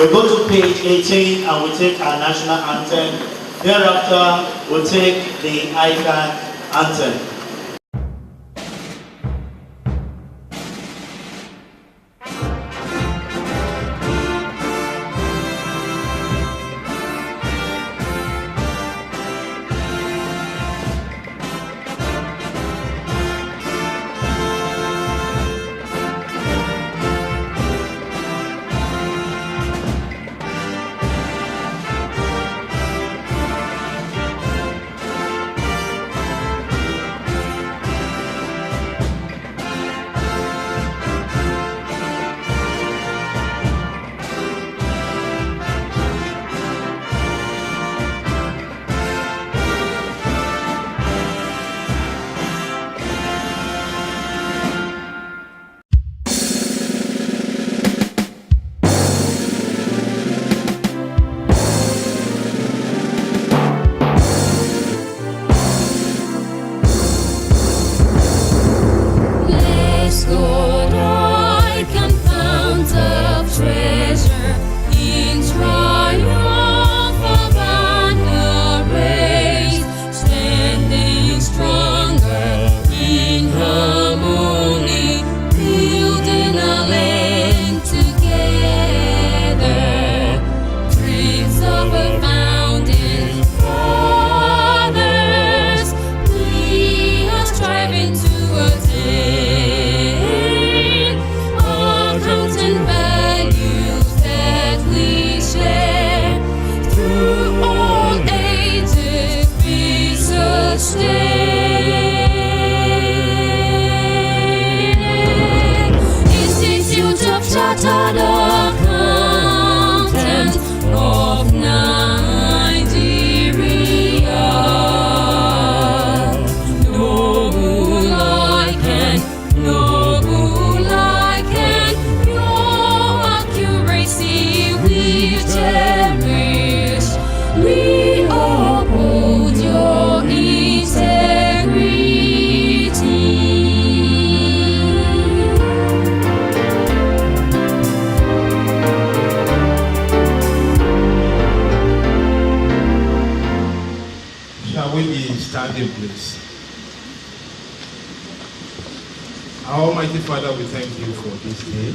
We'll go to page 18 and we'll take our national anthem. Thereafter, we'll take the ICAN anthem. Please. Our Almighty Father, we thank you for this day.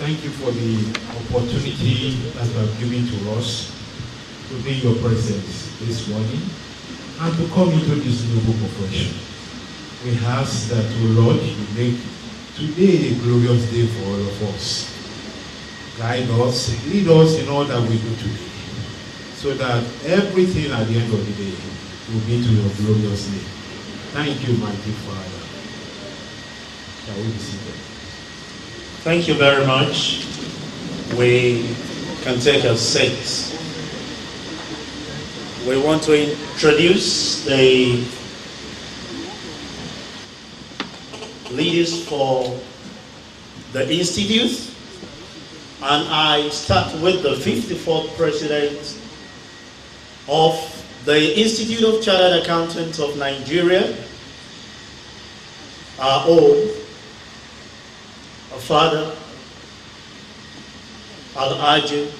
Thank you for the opportunity that you have given to us to be in your presence this morning and to come into this noble profession. We ask that, O Lord, you make today a glorious day for all of us. Guide us, lead us in all that we do today, so that everything at the end of the day will be to your glorious name. Thank you, mighty Father. Shall we be seated? Thank you very much. We can take a seat. We want to introduce the leaders for the Institute, and I start with the 54th President of the Institute of Chartered Accountants of Nigeria, our own, our father, Al-Haji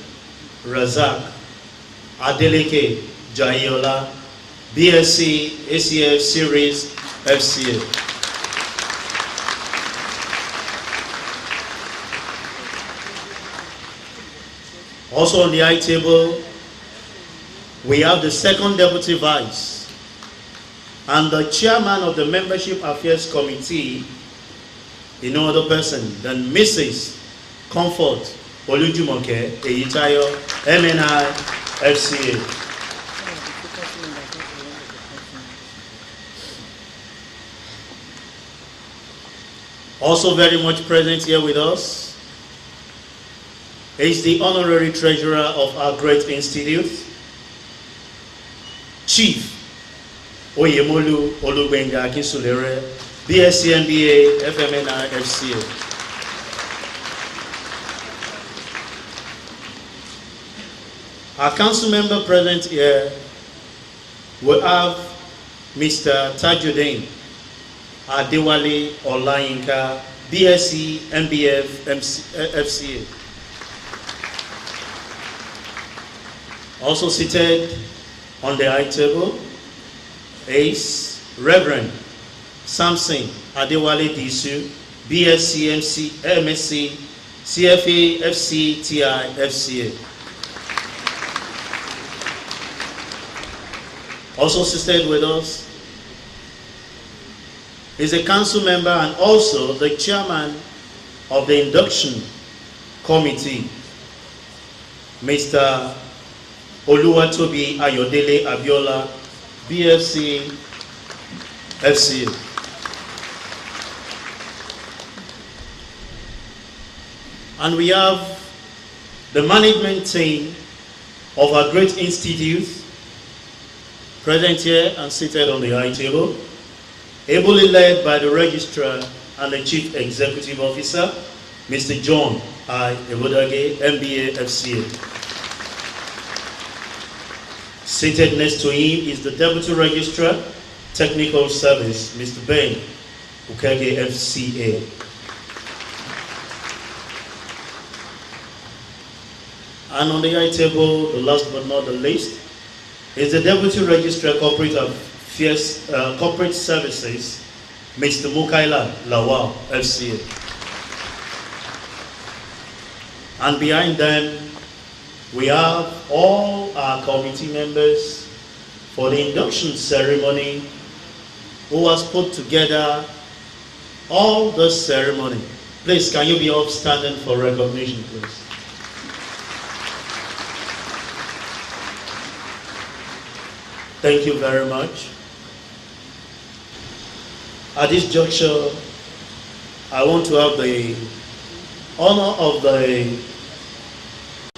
Razak Adeleke Jayola, BSc, ACF Series, FCA. Also on the high table, we have the second deputy vice and the chairman of the Membership Affairs Committee, no other person than Mrs. Comfort Olujumoke Eyitayo, MNI, FCA. Also very much present here with us is the honorary treasurer of our great institute, Chief Oyemolu Olugbenga Akinsulere, BSc MBA, FMNI, FCA. Our council member present here will have Mr. Tajuddin Adewale Olayinka, BSc MBF, FCA. Also seated on the high table is Reverend Samson Adewale Disu, BSc, MSc, CFA, FC, TI, FCA. Also seated with us is a council member and also the chairman of the induction committee, Mr. Oluwatobi Ayodele Abiola, BFC, FCA. And we have the management team of our great institute present here and seated on the high table, ably led by the registrar and the chief executive officer, Mr. John I. Ebodage, MBA, FCA. Seated next to him is the deputy registrar, technical service, Mr. Ben Ukege, FCA. And on the high table, the last but not the least, is the Deputy Registrar Corporate Affairs, Corporate Services, Mr. Mukaila Lawal, FCA. And behind them, we have all our committee members for the induction ceremony who has put together all the ceremony. Please, can you be all standing for recognition, please? Thank you very much. At this juncture, I want to have the honor of the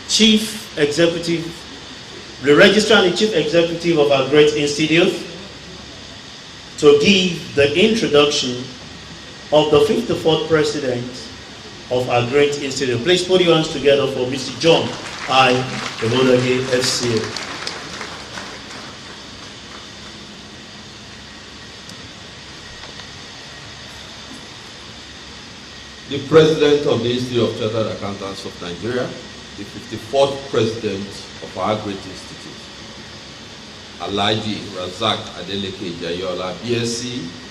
Chief Executive, the Registrar and the Chief Executive of our great institute to give the introduction of the 54th President of our great institute. Please put your hands together for Mr. John I. Ebodage, FCA. The President of the Institute of Chartered Accountants of Nigeria, the 54th President of our great institute, Alhaji Razak Adeleke Jayola, BSc,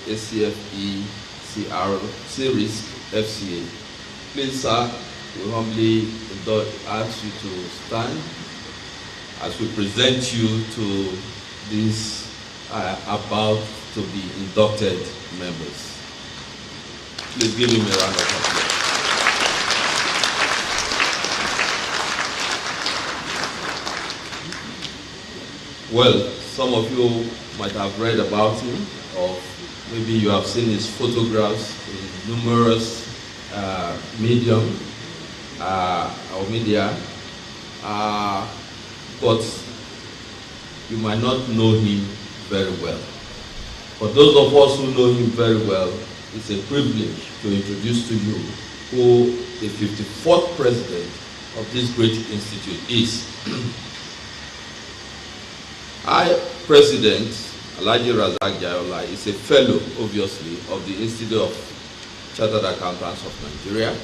ACFE, CR, Series, FCA. Please, sir, we humbly ask you to stand as we present you to these about to be inducted members. Please give him a round of applause. Well, some of you might have read about him, or maybe you have seen his photographs in numerous media, but you might not know him very well. For those of us who know him very well, it's a privilege to introduce to you who the 54th President of this great institute is. Our President, Alhaji Razak Jayola, is a fellow, obviously, of the Institute of Chartered Accountants of Nigeria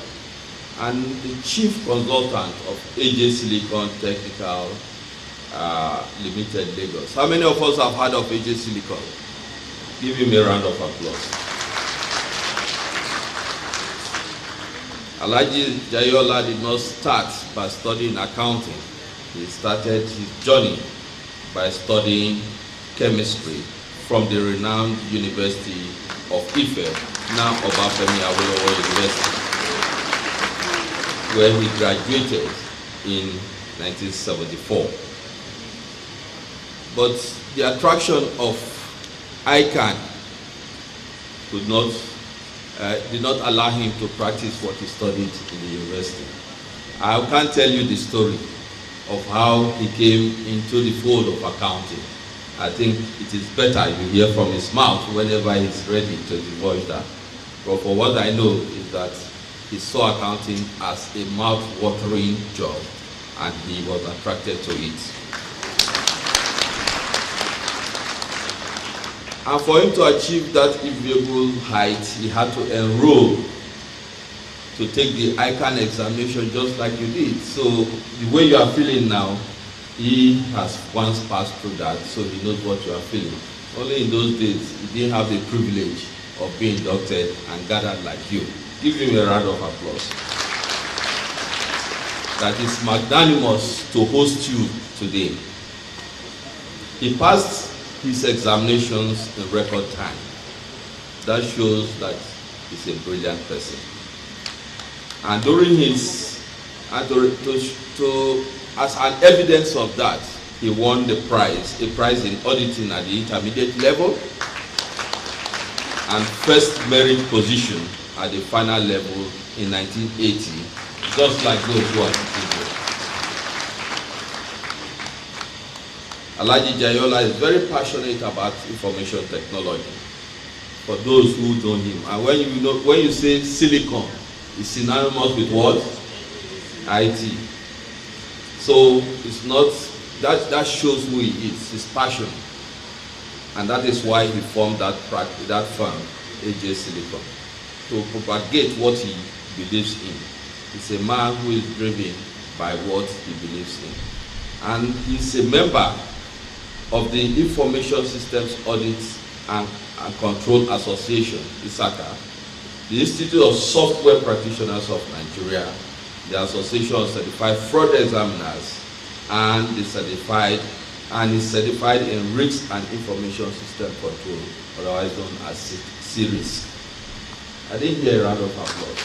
and the Chief Consultant of AJ Silicon Technical Limited, Lagos. How many of us have heard of AJ Silicon? Give him a round of applause. Alhaji Jayola did not start by studying accounting. He started his journey by studying chemistry from the renowned University of Ife, now Obafemi Awolowo University, where he graduated in 1974. But the attraction of ICAN did not allow him to practice what he studied in the university. I can't tell you the story of how he came into the fold of accounting. I think it is better you hear from his mouth whenever he's ready to divulge that. But for what I know is that he saw accounting as a mouth-watering job and he was attracted to it. And for him to achieve that enviable height, he had to enroll to take the ICAN examination just like you did. So the way you are feeling now He has once passed through that, so he knows what you are feeling. Only in those days, he didn't have the privilege of being inducted and gathered like you. Give him a round of applause. That is magnanimous to host you today. He passed his examinations in record time. That shows that he's a brilliant person. And during his, as an evidence of that, he won the prize, a prize in auditing at the intermediate level, and first merit position at the final level in 1980, just like those who are sitting here. Alhaji Jayola is very passionate about information technology. For those who know him, and when you say silicon, it's synonymous with what? IT. So it's not that shows who he is, his passion, and that is why he formed that firm, AJ Silicon, to propagate what he believes in. He's a man who is driven by what he believes in, and he's a member of the Information Systems Audit and Control Association, ICAN-ngr, the Institute of Software Practitioners of Nigeria, the Association of Certified Fraud Examiners, and is certified in Risk and Information System Control, otherwise known as CIRISC. I didn't hear a round of applause.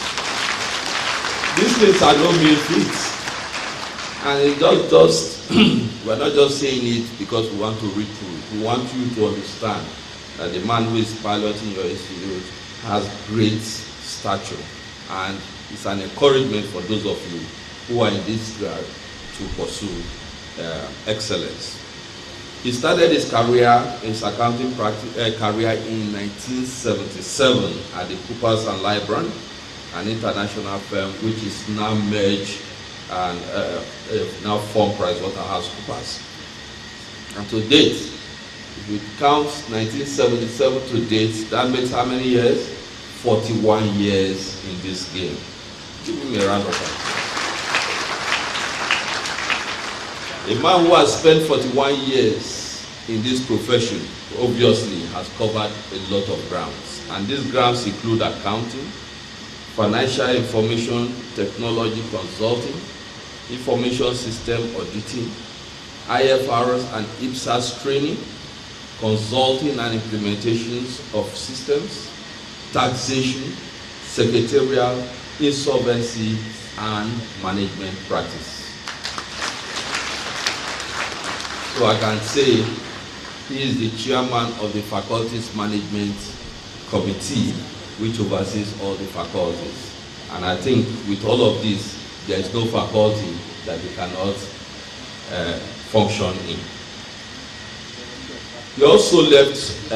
These things are no mean feats, and it's just we're not just saying it because we want to read through it. We want you to understand that the man who is piloting your institute has great stature, and it's an encouragement for those of you who are in this grad to pursue excellence. He started his career, his accounting career in 1977 at the Coopers and Lybrand, an international firm which is now merged and now formed PricewaterhouseCoopers. And to date, if you count 1977 to date, that makes how many years? 41 years in this game. Give him a round of applause. A man who has spent 41 years in this profession obviously has covered a lot of grounds. And these grounds include accounting, financial information technology consulting, information system auditing, IFRS and IPSAS training, consulting and implementations of systems, taxation, secretarial, insolvency, and management practice. So I can say he is the chairman of the Faculties Management Committee, which oversees all the faculties. And I think with all of this, there is no faculty that he cannot function in. He also left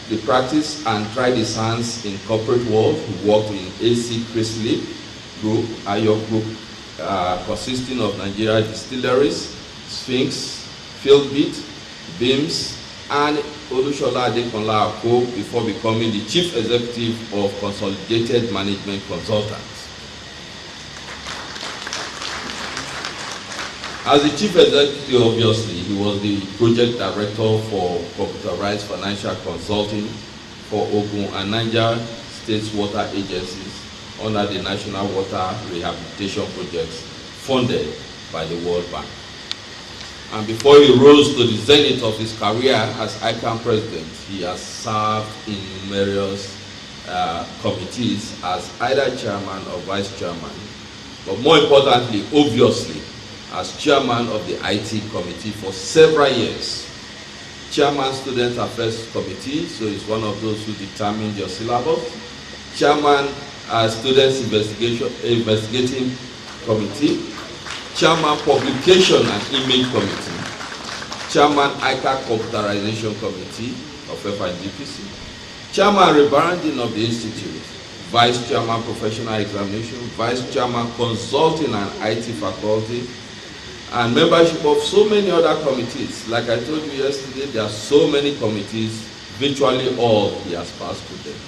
the practice and tried his hands in corporate world. He worked in AC Chryslip Group, Ayo Group, consisting of Nigeria Distilleries, Sphinx, Fieldbeat, Beams, and Olushola Adekunla Ako before becoming the Chief Executive of Consolidated Management Consultants. As the Chief Executive, obviously, he was the Project Director for Computerized Financial Consulting for Ogun and Niger State's water agencies under the National Water Rehabilitation Projects funded by the World Bank. And before he rose to the zenith of his career as ICAN president, he has served in numerous committees as either chairman or vice chairman, but more importantly, obviously, as chairman of the IT committee for several years. Chairman Student Affairs Committee, so he's one of those who determine your syllabus. Chairman Students Investigating Committee. Chairman Publication and Image Committee, Chairman ICAN Computerization Committee of FIGPC, Chairman Rebranding of the Institute, Vice Chairman Professional Examination, Vice Chairman Consulting and IT Faculty, and membership of so many other committees. Like I told you yesterday, there are so many committees, virtually all he has passed through them.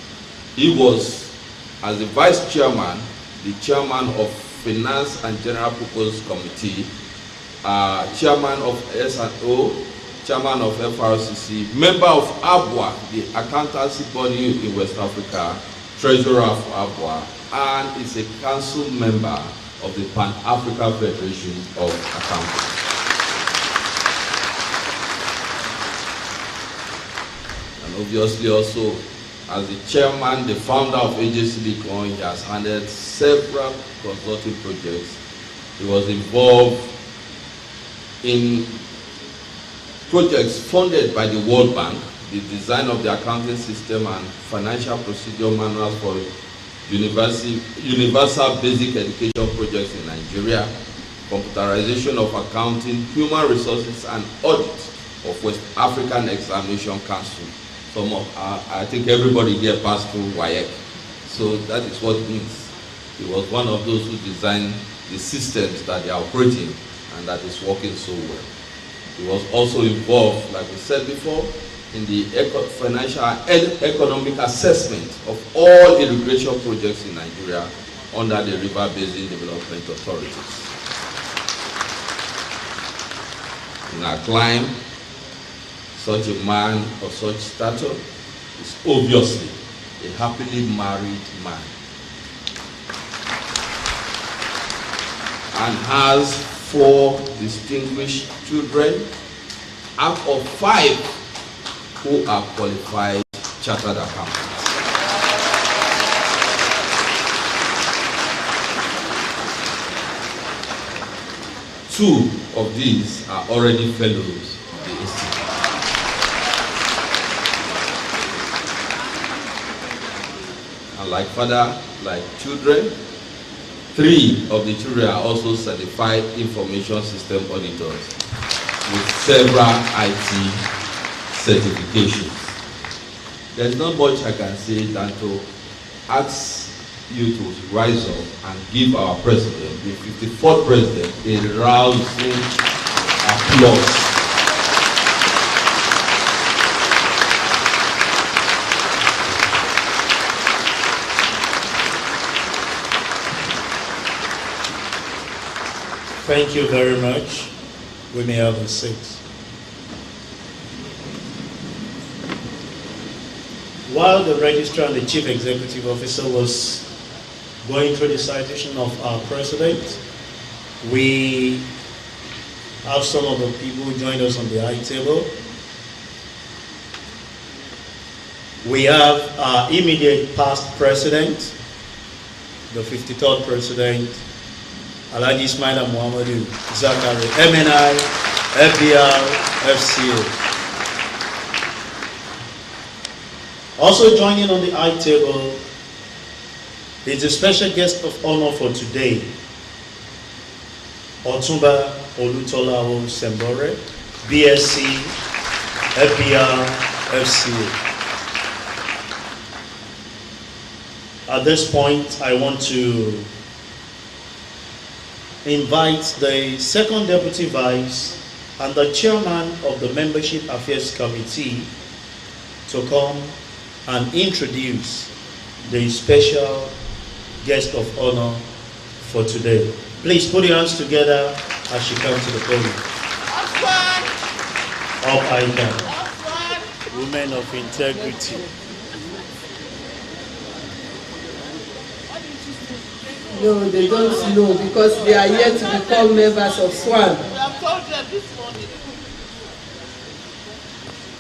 He was, as the Vice Chairman, the Chairman of Finance and General Purpose Committee chairman of S&O, chairman of FRCC, member of ABWA, the accountancy body in West Africa, treasurer of ABWA, and is a council member of the Pan-African Federation of Accountants. And obviously also, as the chairman, the founder of AJ Silicon, he has handled several consulting projects. He was involved in projects funded by the World Bank, the design of the accounting system and financial procedure manuals for universal basic education projects in Nigeria, computerization of accounting, human resources and audit of West African Examination Council. I think everybody here passed through WAEC, so that is what it means. He was one of those who designed the systems that they are operating and that is working so well. He was also involved, like we said before, in the financial and economic assessment of all irrigation projects in Nigeria under the River Basin Development Authorities. In our climb, such a man of such stature is obviously a happily married man and has 4 distinguished children out of 5 who are qualified chartered accountants. Two of these are already fellows of the institute. And like father, like children, 3 of the children are also certified information system auditors with several IT certifications. There's not much I can say than to ask you to rise up and give our president, the 54th president, a rousing applause. Thank you very much. We may have a seat. While the registrar and the chief executive officer was going through the citation of our president, we have some of the people who joined us on the high table. We have our immediate past president, the 53rd president, Alhaji Ismaila Muhammadu Zakari, MNI, FBR, FCA. Also joining on the high table is a special guest of honor for today, Otumba Olutolawo Sembore, BSc, FBR, FCA. At this point, I want to invite the second deputy vice and the chairman of the Membership Affairs Committee to come and introduce the special guest of honor for today. Please put your hands together as you come to the podium. Up ICAN. Women of integrity. No, they don't know because they are yet to become members of SWAN. We have told them this morning.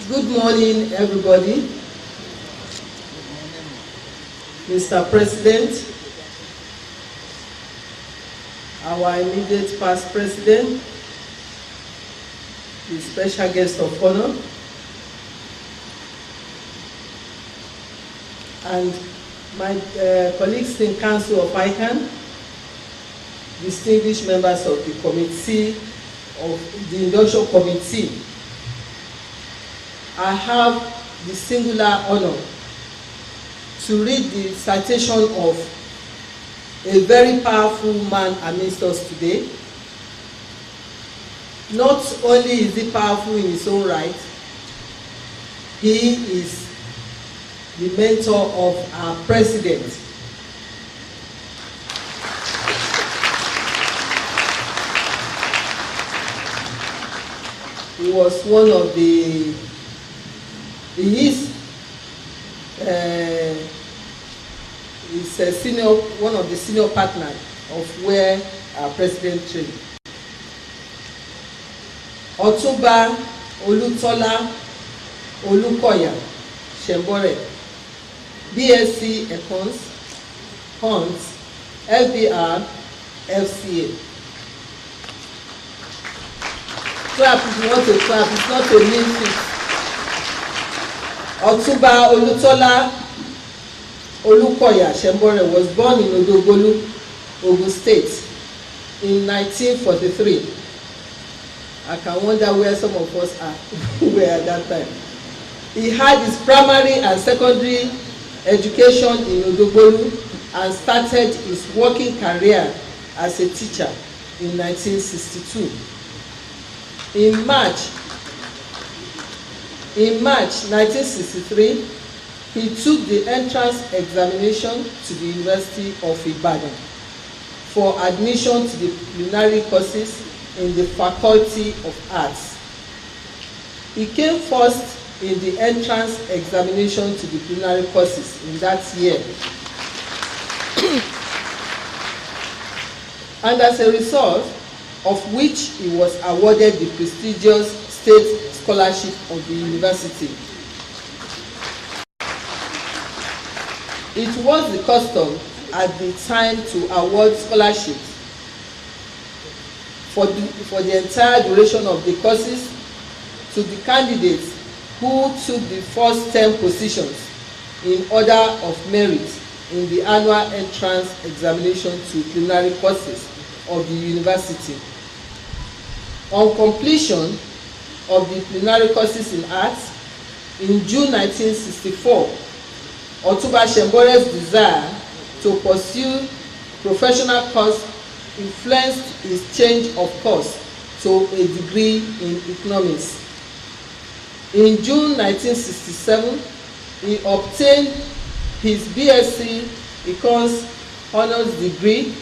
Good morning, everybody. Mr. President, our immediate past president, the special guest of honor, and my colleagues in Council of ICAN, distinguished members of the committee, of the induction committee, I have the singular honor to read the citation of a very powerful man amidst us today. Not only is he powerful in his own right, he is the mentor of our president. He was one of the, he's a senior, one of the senior partners of where our president trained. Ọ̀túnba Olútọ́lá Olúkọ̀yà Shembore, BSc Econs, Hunt, FBR, FCA. Clap if you want to clap, it's not a mean feat. Ọ̀túnba Olútọ́lá Olúkọ̀yà Shembore was born in Odogbolu, Ogun State in 1943. I can wonder where some of us were at that time. He had his primary and secondary education in Odogbolu and started his working career as a teacher in 1962. In March 1963, he took the entrance examination to the University of Ibadan for admission to the culinary courses in the Faculty of Arts. He came first in the entrance examination to the culinary courses in that year. And as a result of which he was awarded the prestigious state scholarship of the university. It was the custom at the time to award scholarships for the entire duration of the courses to the candidates who took the first 10 positions in order of merit in the annual entrance examination to culinary courses of the university. On completion of the culinary courses in arts, in June 1964, Ọ̀túnba Shembore's desire to pursue professional course influenced his change of course to a degree in economics. In June 1967, he obtained his BSc Econs Honours degree.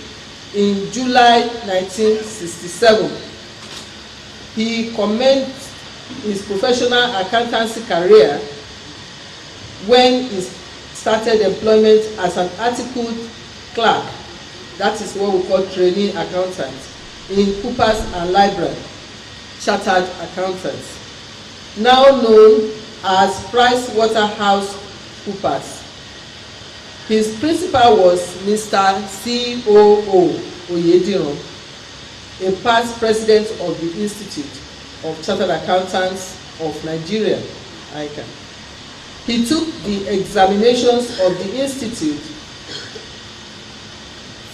In July 1967, he commenced his professional accountancy career when he started employment as an articled clerk, that is what we call trainee accountant, in Coopers and Lybrand, chartered accountants, now known as PricewaterhouseCoopers. His principal was Mr. C.O.O. Oyediran, a past president of the Institute of Chartered Accountants of Nigeria, ICAN. He took the examinations of the Institute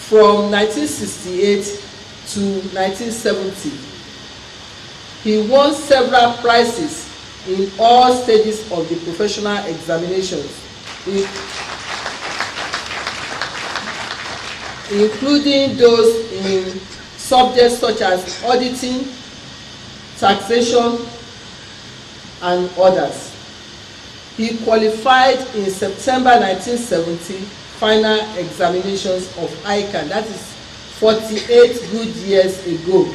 from 1968 to 1970. He won several prizes in all stages of the professional examinations, including those in subjects such as auditing, taxation, and others. He qualified in September 1970 final examinations of ICAN, that is 48 good years ago.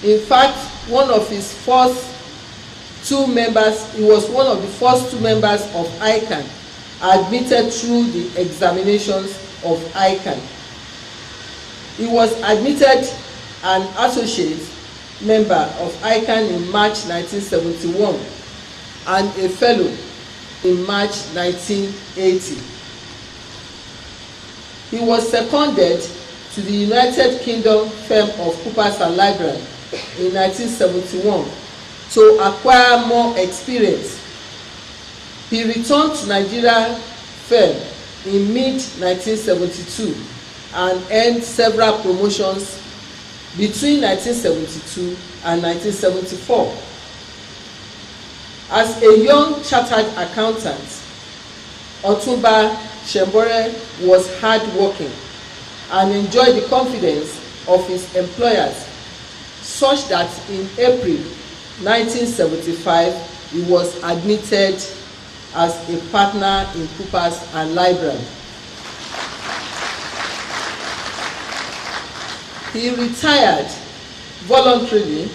In fact, one of his first two members, he was one of the first two members of ICAN admitted through the examinations of ICAN. He was admitted an associate member of ICAN in March 1971 and a fellow in March 1980. He was seconded to the United Kingdom firm of Coopers and Lybrand in 1971 to acquire more experience. He returned to Nigeria firm in mid-1972 and earned several promotions between 1972 and 1974. As a young chartered accountant, Ọ̀túnba Shembore was hardworking and enjoyed the confidence of his employers, such that in April 1975 he was admitted as a partner in Coopers and Lybrand. He retired voluntarily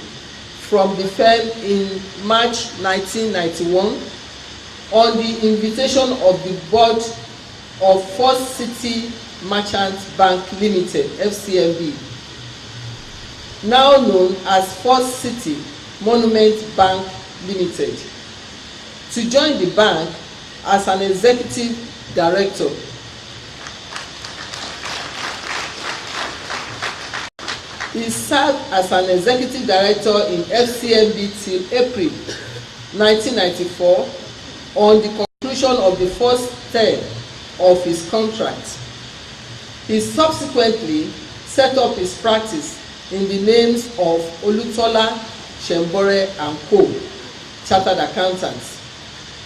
from the firm in March 1991 on the invitation of the board of First City Merchant Bank Limited, FCMB, now known as First City Monument Bank Limited, to join the bank as an executive director. He served as an executive director in FCMB till April 1994 on the conclusion of the first term of his contract. He subsequently set up his practice in the names of Olutola Shembore and Co. Chartered Accountants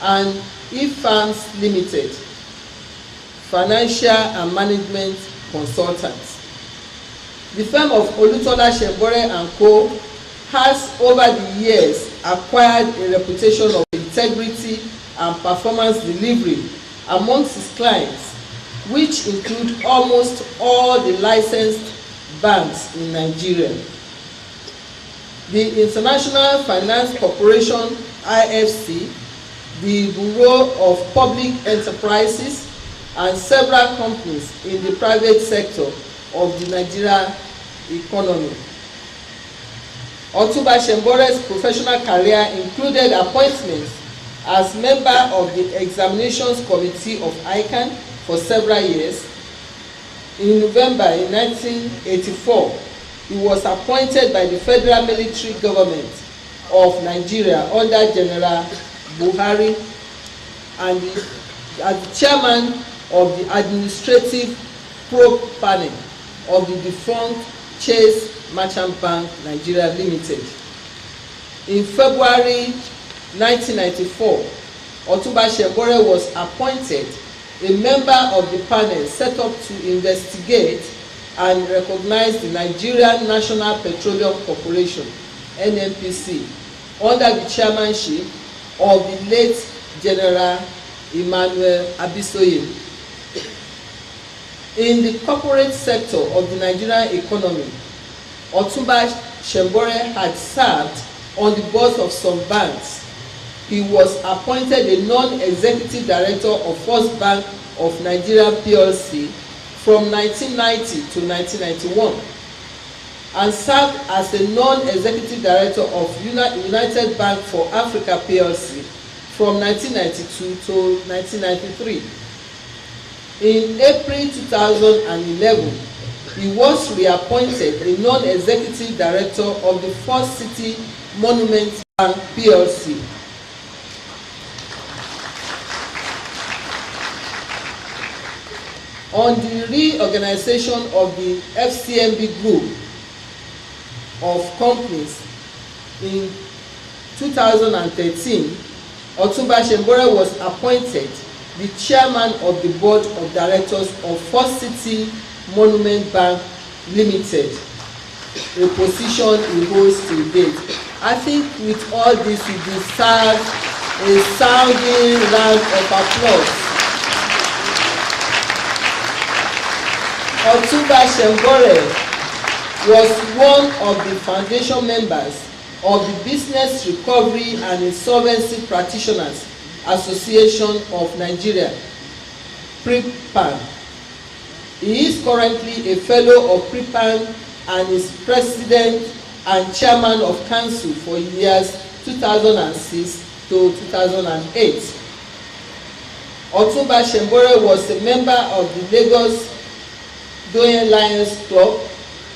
and E-Farms Limited, Financial and Management Consultants. The firm of Olutola Shembore and Co. has over the years acquired a reputation of integrity and performance delivery amongst its clients, which include almost all the licensed banks in Nigeria. The International Finance Corporation, IFC, the Bureau of Public Enterprises, and several companies in the private sector of the Nigerian economy. Otunba Shembore's professional career included appointments as member of the Examinations Committee of ICAN for several years. In November 1984, he was appointed by the Federal Military Government of Nigeria under General Buhari and as the chairman of the Administrative Probe Panel of the defunct Chase Merchant Bank Nigeria Limited. In February 1994, Otunba Shembore was appointed a member of the panel set up to investigate and recognize the Nigerian National Petroleum Corporation, NNPC, under the chairmanship of the late General Emmanuel Abisoye. In the corporate sector of the Nigerian economy, Otunba Shembore had served on the boards of some banks. He was appointed a non-executive director of First Bank of Nigeria PLC from 1990 to 1991 and served as a non-executive director of United Bank for Africa PLC from 1992 to 1993. In April 2011, he was reappointed a non-executive director of the First City Monument Bank PLC. On the reorganization of the FCMB group of companies in 2013, Otunba Shembore was appointed the chairman of the board of directors of First City Monument Bank Limited, a position he holds till date. I think with all this, he deserves a sounding round of applause. Otunba Shembore was one of the foundation members of the Business Recovery and Insolvency Practitioners Association of Nigeria, PRIPAN. He is currently a fellow of PRIPAN and is president and chairman of council for years 2006 to 2008. Otunba Shembore was a member of the Lagos Doyen Lions Club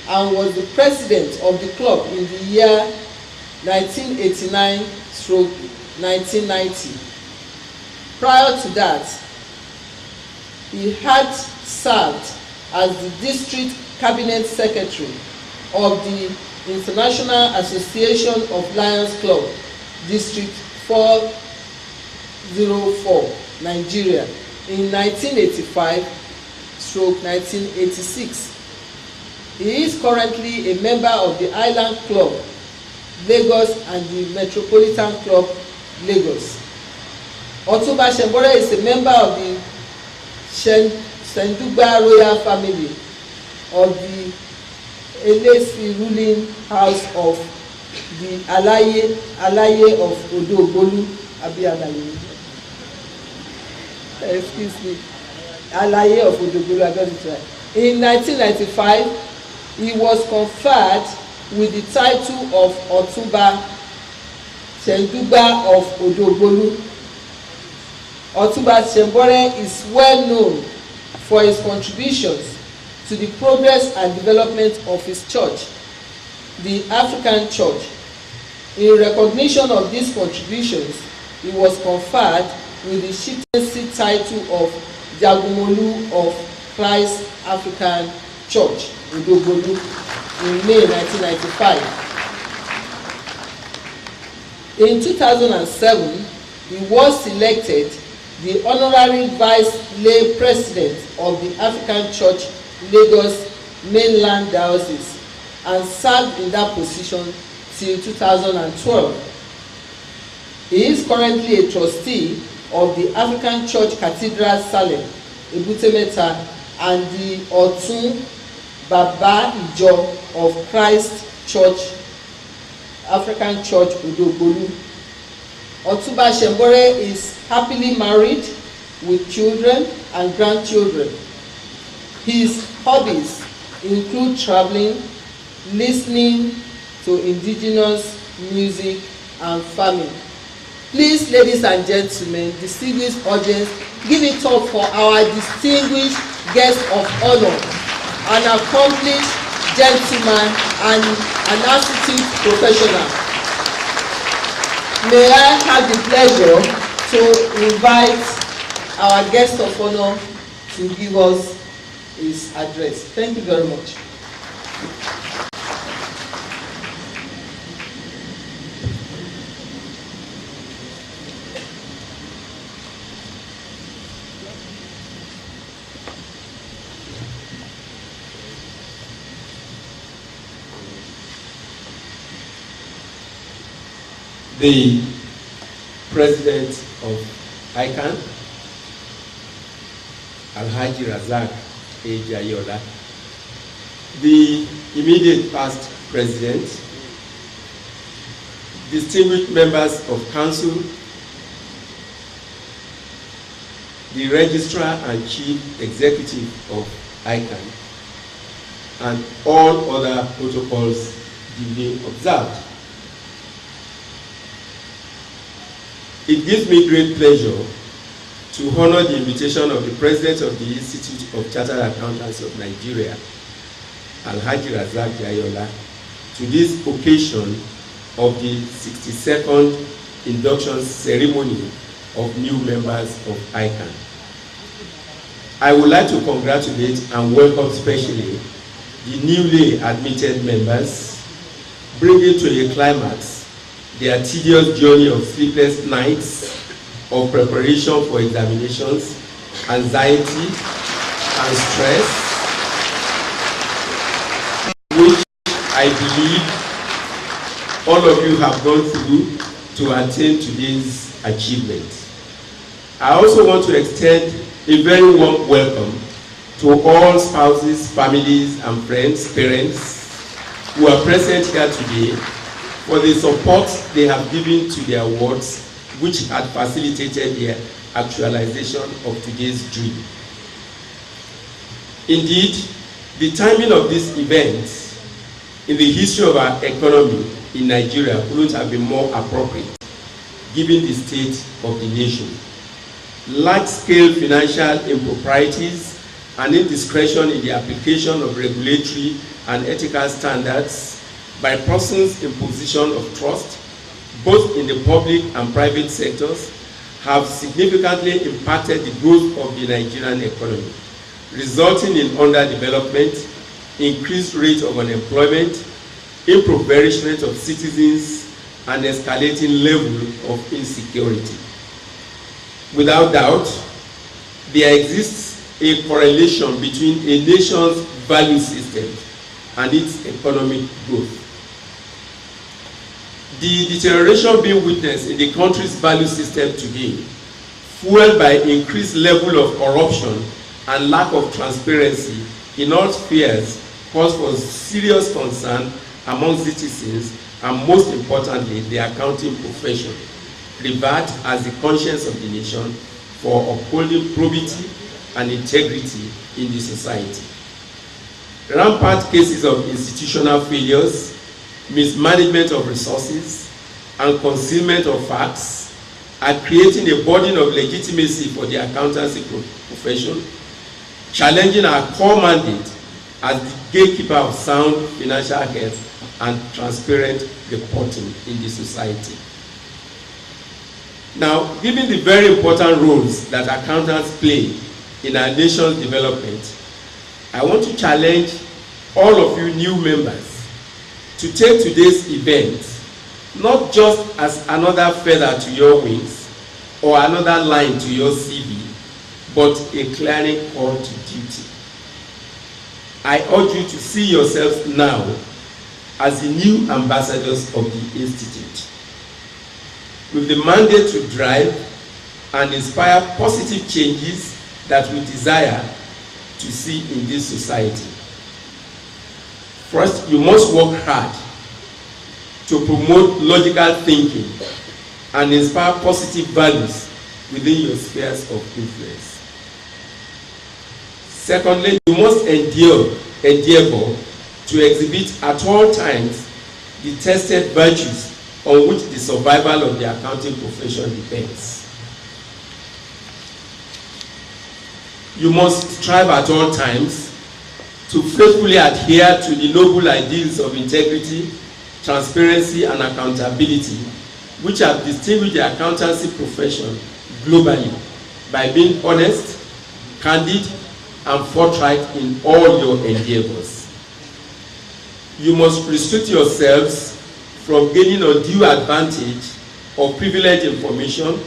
and was the president of the club in the year 1989-1990. Prior to that, he had served as the district cabinet secretary of the International Association of Lions Club, District 404, Nigeria, in 1985-1986. He is currently a member of the Island Club, Lagos, and the Metropolitan Club, Lagos. Otunba Shembore is a member of the Sendugba royal family of the Elesi ruling house of the Alaye of Odogbolu, Abi Alaye. Excuse me. Alaye of Odogbolu, I got it right. In 1995, he was conferred with the title of Otunba Shenduba of Odogbolu. Otunba Shembore is well known for his contributions to the progress and development of his church, the African Church. In recognition of these contributions, he was conferred with the chieftaincy title of Jagumolu of Christ African Church, Odogbolu, in May 1995. In 2007, he was selected the honorary vice lay president of the African Church, Lagos Mainland Diocese, and served in that position till 2012. He is currently a trustee of the African Church Cathedral Salem, Ebutemeta, and the Otun Baba Ijo of Christ Church, African Church, Odogbolu. Otunba Shembore is happily married with children and grandchildren. His hobbies include traveling, listening to indigenous music, and farming. Please, ladies and gentlemen, distinguished audience, give it up for our distinguished guest of honor, an accomplished gentleman and an astute professional. May I have the pleasure to invite our guest of honor to give us his address. Thank you very much. The president of ICAN, Alhaji Razak Ejayola, the immediate past president, distinguished members of council, the registrar and chief executive of ICAN, and all other protocols duly observed. It gives me great pleasure to honor the invitation of the President of the Institute of Chartered Accountants of Nigeria, Alhaji Razak Jayola, to this occasion of the 62nd Induction ceremony of new members of ICAN. I would like to congratulate and welcome specially the newly admitted members, bringing to a climax their tedious journey of sleepless nights, of preparation for examinations, anxiety, and stress, which I believe all of you have gone through to attain today's achievement. I also want to extend a very warm welcome to all spouses, families, and friends, parents who are present here today, for the support they have given to their wards, which had facilitated the actualization of today's dream. Indeed, the timing of this event in the history of our economy in Nigeria couldn't have been more appropriate, given the state of the nation. Large-scale financial improprieties and indiscretion in the application of regulatory and ethical standards by persons in position of trust, both in the public and private sectors, have significantly impacted the growth of the Nigerian economy, resulting in underdevelopment, increased rate of unemployment, impoverishment of citizens, and escalating level of insecurity. Without doubt, there exists a correlation between a nation's value system and its economic growth. The deterioration being witnessed in the country's value system today, fueled by increased level of corruption and lack of transparency in all spheres, cause for serious concern among citizens and, most importantly, the accounting profession, revered as the conscience of the nation for upholding probity and integrity in the society. Rampant cases of institutional failures, mismanagement of resources, and concealment of facts are creating a burden of legitimacy for the accountancy profession, challenging our core mandate as the gatekeeper of sound financial health and transparent reporting in the society. Now, given the very important roles that accountants play in our nation's development, I want to challenge all of you new members to take today's event not just as another feather to your wings or another line to your CV, but a clarion call to duty. I urge you to see yourselves now as the new ambassadors of the Institute, with the mandate to drive and inspire positive changes that we desire to see in this society. First, you must work hard to promote logical thinking and inspire positive values within your spheres of influence. Secondly, you must endeavor to exhibit at all times the tested virtues on which the survival of the accounting profession depends. You must strive at all times to faithfully adhere to the noble ideals of integrity, transparency, and accountability, which have distinguished the accountancy profession globally by being honest, candid, and forthright in all your endeavors. You must restrict yourselves from gaining undue advantage of privileged information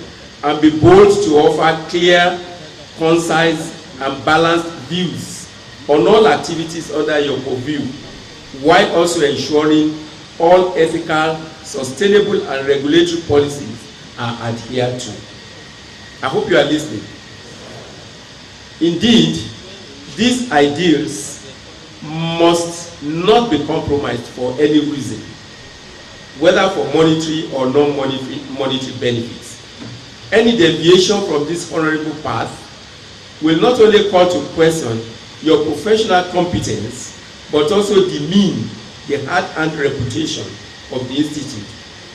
and be bold to offer clear, concise, and balanced views on all activities under your purview, while also ensuring all ethical, sustainable, and regulatory policies are adhered to. I hope you are listening. Indeed, these ideals must not be compromised for any reason, whether for monetary or non-monetary benefits. Any deviation from this honorable path will not only call to question your professional competence, but also demean the hard-earned reputation of the Institute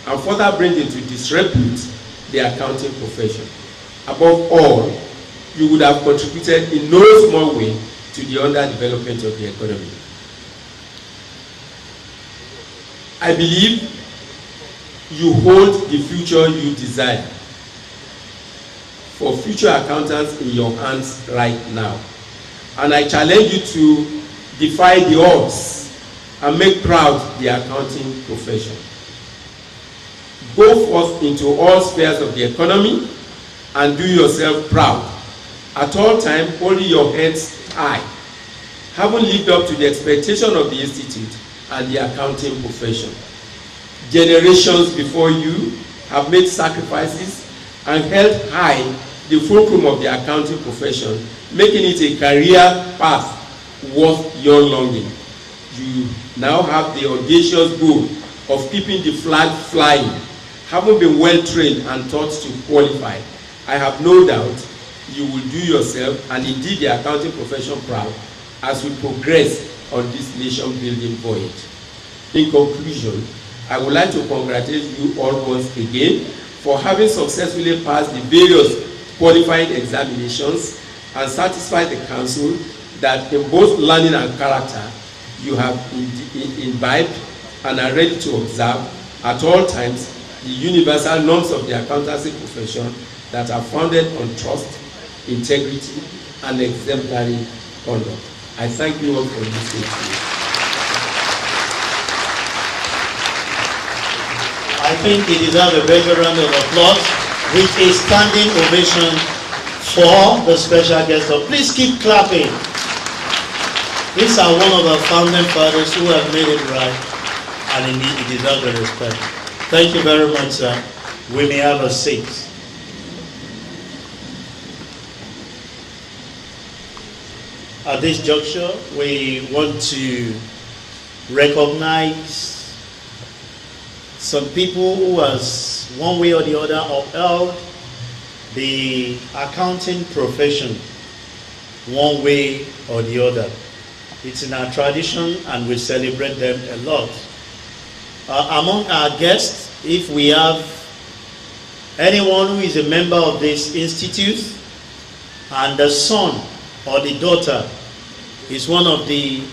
and further bring into disrepute the accounting profession. Above all, you would have contributed in no small way to the underdevelopment of the economy. I believe you hold the future you desire for future accountants in your hands right now. And I challenge you to defy the odds and make proud the accounting profession. Go forth into all spheres of the economy and do yourself proud. At all times, holding your heads high, having lived up to the expectation of the Institute and the accounting profession. Generations before you have made sacrifices and held high the fulcrum of the accounting profession, making it a career path worth your longing. You now have the audacious goal of keeping the flag flying, having been well trained and taught to qualify. I have no doubt you will do yourself and indeed the accounting profession proud as we progress on this nation building voyage. In conclusion, I would like to congratulate you all once again for having successfully passed the various qualifying examinations and satisfied the council that in both learning and character you have imbibed and are ready to observe at all times the universal norms of the accountancy profession that are founded on trust, integrity, and exemplary conduct. I thank you all for listening to me. I think it deserves a very good round of applause with a standing ovation for the special guest. So please keep clapping. These are one of our founding fathers who have made it right, and indeed it deserves the respect. Thank you very much, sir. We may have a seat. At this juncture, we want to recognize some people who has one way or the other upheld the accounting profession one way or the other. It's in our tradition and we celebrate them a lot. Among our guests, if we have anyone who is a member of this institute and the son or the daughter is one of the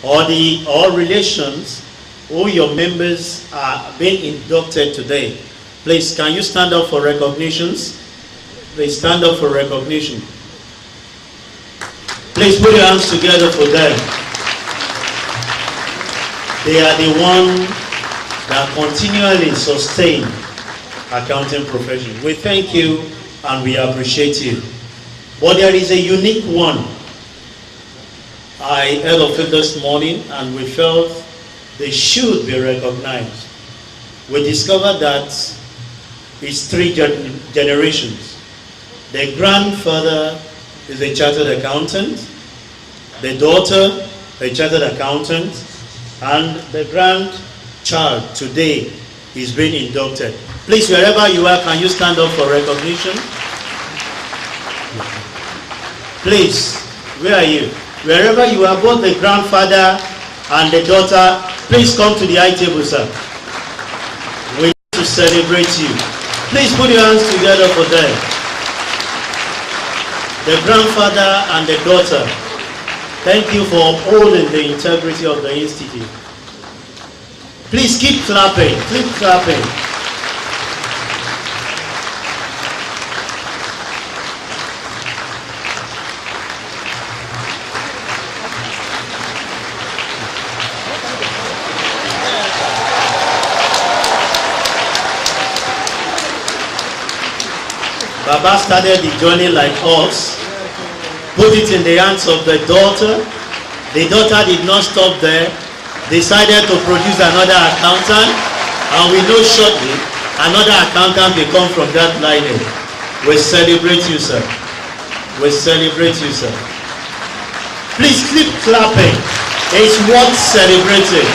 or relations who your members are being inducted today, please can you stand up for recognitions? Please stand up for recognition. Please put your hands together for them. They are the one that continually sustain accounting profession. We thank you and we appreciate you. But there is a unique one. I heard of it this morning and we felt they should be recognized. We discovered that it's 3 generations. The grandfather is a chartered accountant, the daughter a chartered accountant, and the grandchild today is being inducted. Please, wherever you are, can you stand up for recognition? Please, where are you? Wherever you are, both the grandfather and the daughter, please come to the high table, sir. We need to celebrate you. Please put your hands together for them. The grandfather and the daughter, thank you for upholding the integrity of the institute. Please keep clapping, keep clapping. Baba started the journey like us, put it in the hands of the daughter. The daughter did not stop there, decided to produce another accountant, and we know shortly another accountant will come from that lineage. We celebrate you, sir. We celebrate you, sir. Please keep clapping. It's worth celebrating.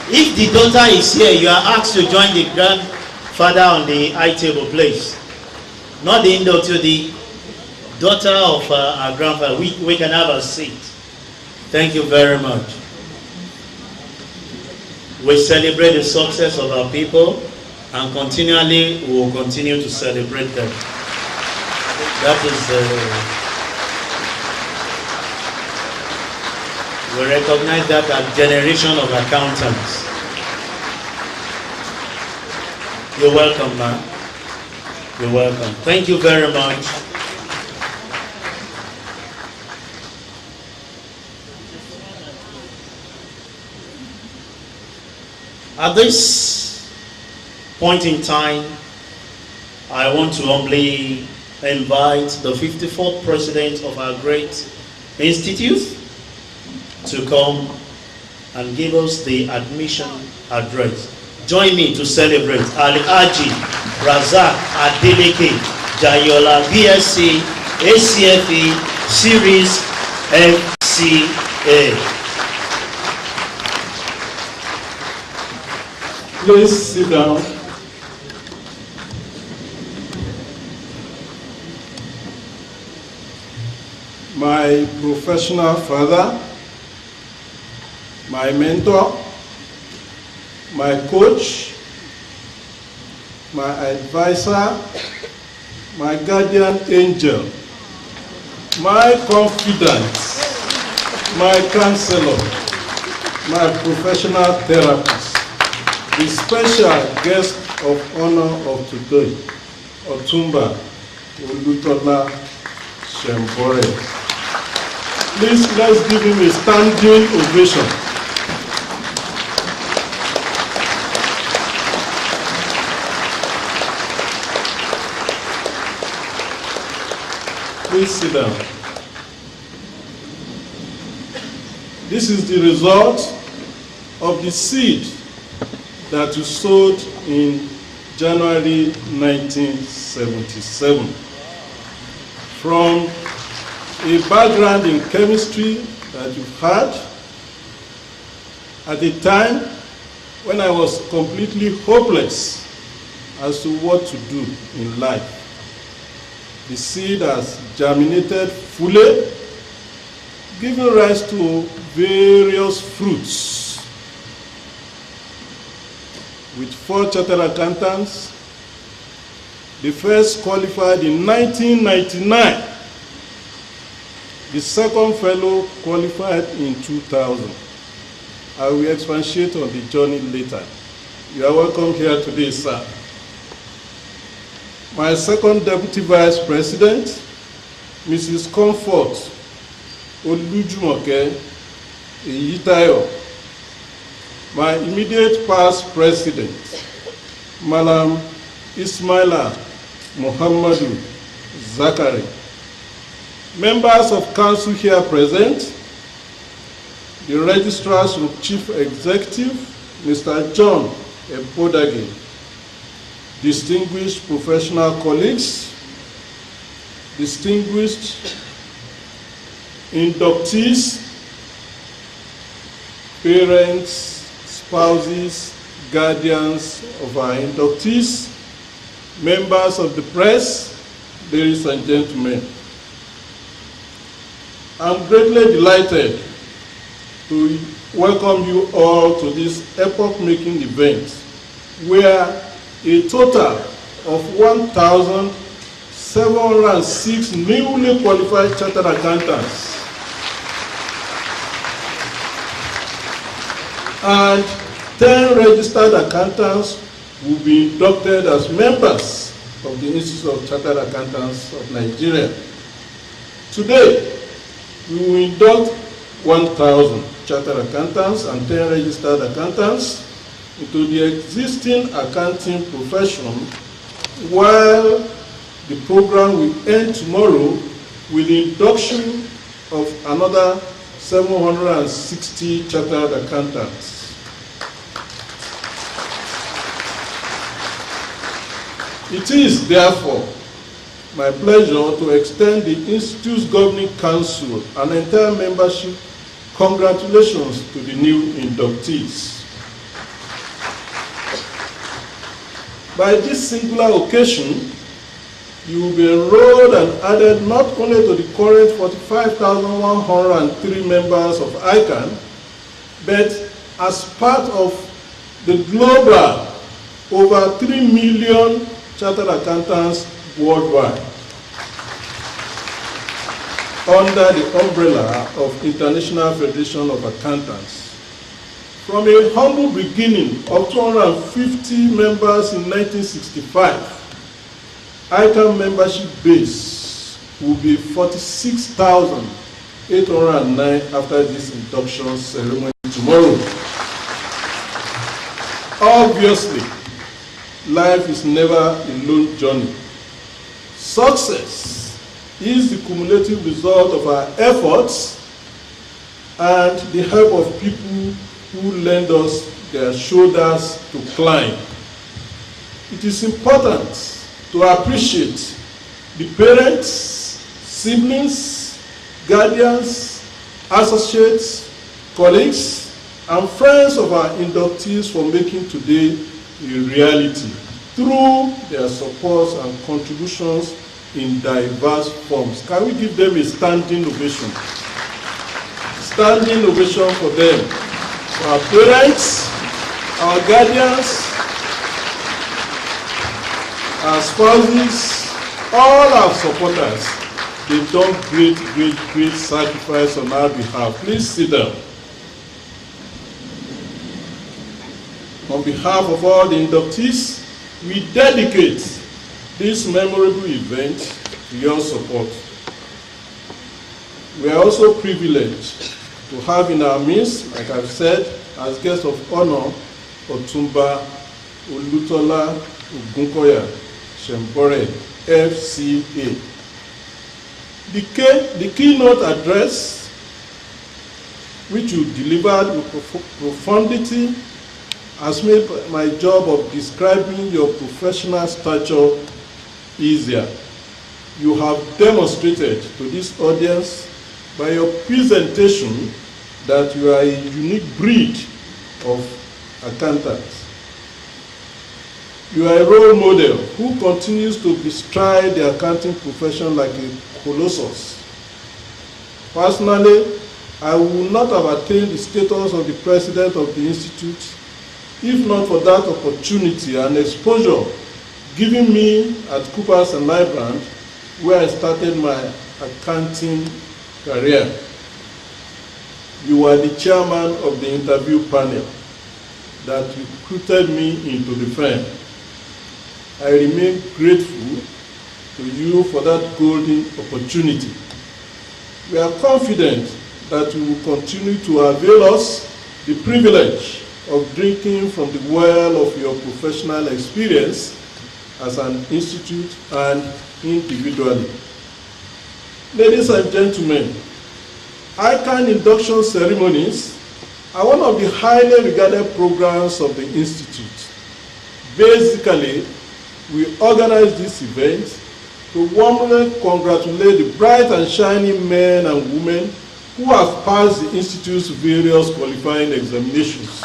If the daughter is here, you are asked to join the grandfather on the high table, please. Not the inductee, the daughter of our grandfather. We can have a seat. Thank you very much. We celebrate the success of our people, and continually we will continue to celebrate them. That is we recognize that as generation of accountants. You're welcome, ma'am. You're welcome. Thank you very much. At this point in time, I want to humbly invite the 54th president of our great institute to come and give us the admission address. Join me to celebrate Alhaji Razak Adeleke Jayola BSc ACFE Series FCA. Please sit down. My professional father, my mentor, my coach, my advisor, my guardian angel, my confidant, my counselor, my professional therapist, the special guest of honor of today, Otumba Olutola Shembore. Please, let's give him a standing ovation. Please sit down. This is the result of the seed that you sold in January 1977. From a background in chemistry that you had at a time when I was completely hopeless as to what to do in life. The seed has germinated fully, giving rise to various fruits. With 4 chartered accountants, the first qualified in 1999. The second fellow qualified in 2000. I will expatiate on the journey later. You are welcome here today, sir. My second deputy vice president, Mrs. Comfort Olujumoke Eyitayo. My immediate past president, Malam Ismaila Muhammadu Zakari. Members of council here present, the registrar's chief executive, Mr. John Ebodage, distinguished professional colleagues, distinguished inductees, parents, spouses, guardians of our inductees, members of the press, ladies and gentlemen. I'm greatly delighted to welcome you all to this epoch-making event where a total of 1,706 newly qualified chartered accountants and 10 registered accountants will be inducted as members of the Institute of Chartered Accountants of Nigeria. Today, we will induct 1,000 chartered accountants and 10 registered accountants into the existing accounting profession, while the program will end tomorrow with the induction of another 760 chartered accountants. It is, therefore, my pleasure to extend the Institute's Governing Council and entire membership congratulations to the new inductees. By this singular occasion, you will be enrolled and added not only to the current 45,103 members of ICAN, but as part of the global over 3 million chartered accountants worldwide, under the umbrella of International Federation of Accountants. From a humble beginning of 250 members in 1965, ICAN membership base will be 46,809 after this induction ceremony tomorrow. Obviously, life is never a lone journey. Success is the cumulative result of our efforts and the help of people who lend us their shoulders to climb. It is important to appreciate the parents, siblings, guardians, associates, colleagues, and friends of our inductees for making today a reality through their supports and contributions in diverse forms. Can we give them a standing ovation? Standing ovation for them. Our parents, our guardians, our spouses, all our supporters. They've done great sacrifice on our behalf. Please sit down. On behalf of all the inductees, we dedicate this memorable event to your support. We are also privileged to have in our midst, like I've said, as guest of honor, Otumba Olutola Ogunkoya Shembore, FCA. The keynote address, which you delivered with profundity has made my job of describing your professional stature easier. You have demonstrated to this audience by your presentation that you are a unique breed of accountants. You are a role model who continues to bestride the accounting profession like a colossus. Personally, I would not have attained the status of the president of the institute if not for that opportunity and exposure given me at Coopers and Lybrand, where I started my accounting career. You are the chairman of the interview panel that recruited me into the firm. I remain grateful to you for that golden opportunity. We are confident that you will continue to avail us the privilege of drinking from the well of your professional experience as an institute and individually. Ladies and gentlemen, ICAN induction ceremonies are one of the highly regarded programs of the institute. Basically, we organize this event to warmly congratulate the bright and shining men and women who have passed the institute's various qualifying examinations.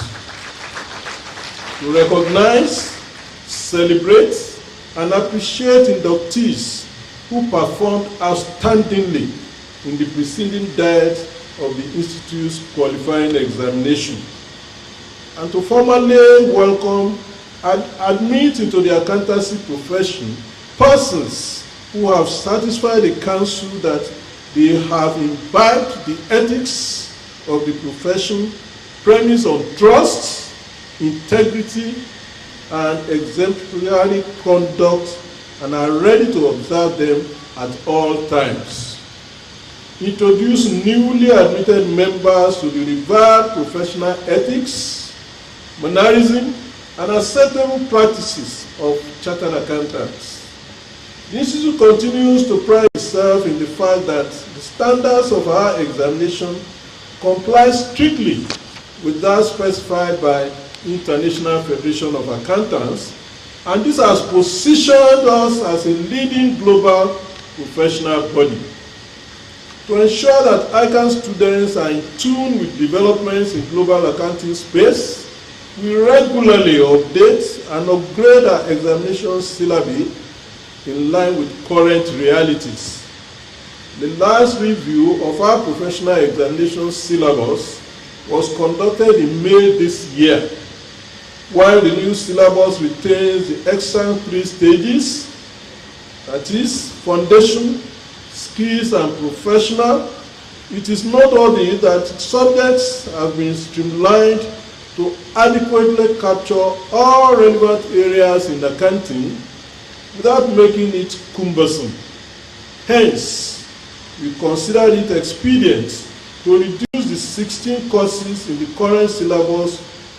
To recognize, celebrate, and appreciate inductees who performed outstandingly in the preceding diet of the Institute's qualifying examination, and to formally welcome and admit into the accountancy profession persons who have satisfied the council that they have imbibed the ethics of the profession premised on trust, integrity, and exemplary conduct, and are ready to observe them at all times. Introduce newly admitted members to the revered professional ethics, mannerism, and acceptable practices of chartered accountants. The Institute continues to pride itself in the fact that the standards of our examination comply strictly with that specified by International Federation of Accountants, and this has positioned us as a leading global professional body. To ensure that ICAN students are in tune with developments in global accounting space, we regularly update and upgrade our examination syllabi in line with current realities. The last review of our professional examination syllabus was conducted in May this year, while the new syllabus retains the excellent 3 stages, that is, foundation, skills, and professional. It is noteworthy that subjects have been streamlined to adequately capture all relevant areas in accounting without making it cumbersome. Hence, we considered it expedient to reduce the 16 courses in the current syllabus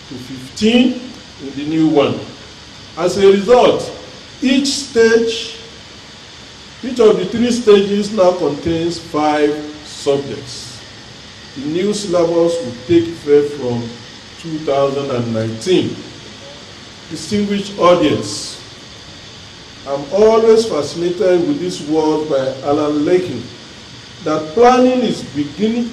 to 15 in the new one. As a result, each of the 3 stages now contains 5 subjects. The new syllabus will take effect from 2019. Distinguished audience, I'm always fascinated with this word by Alan Lakin, that planning is bringing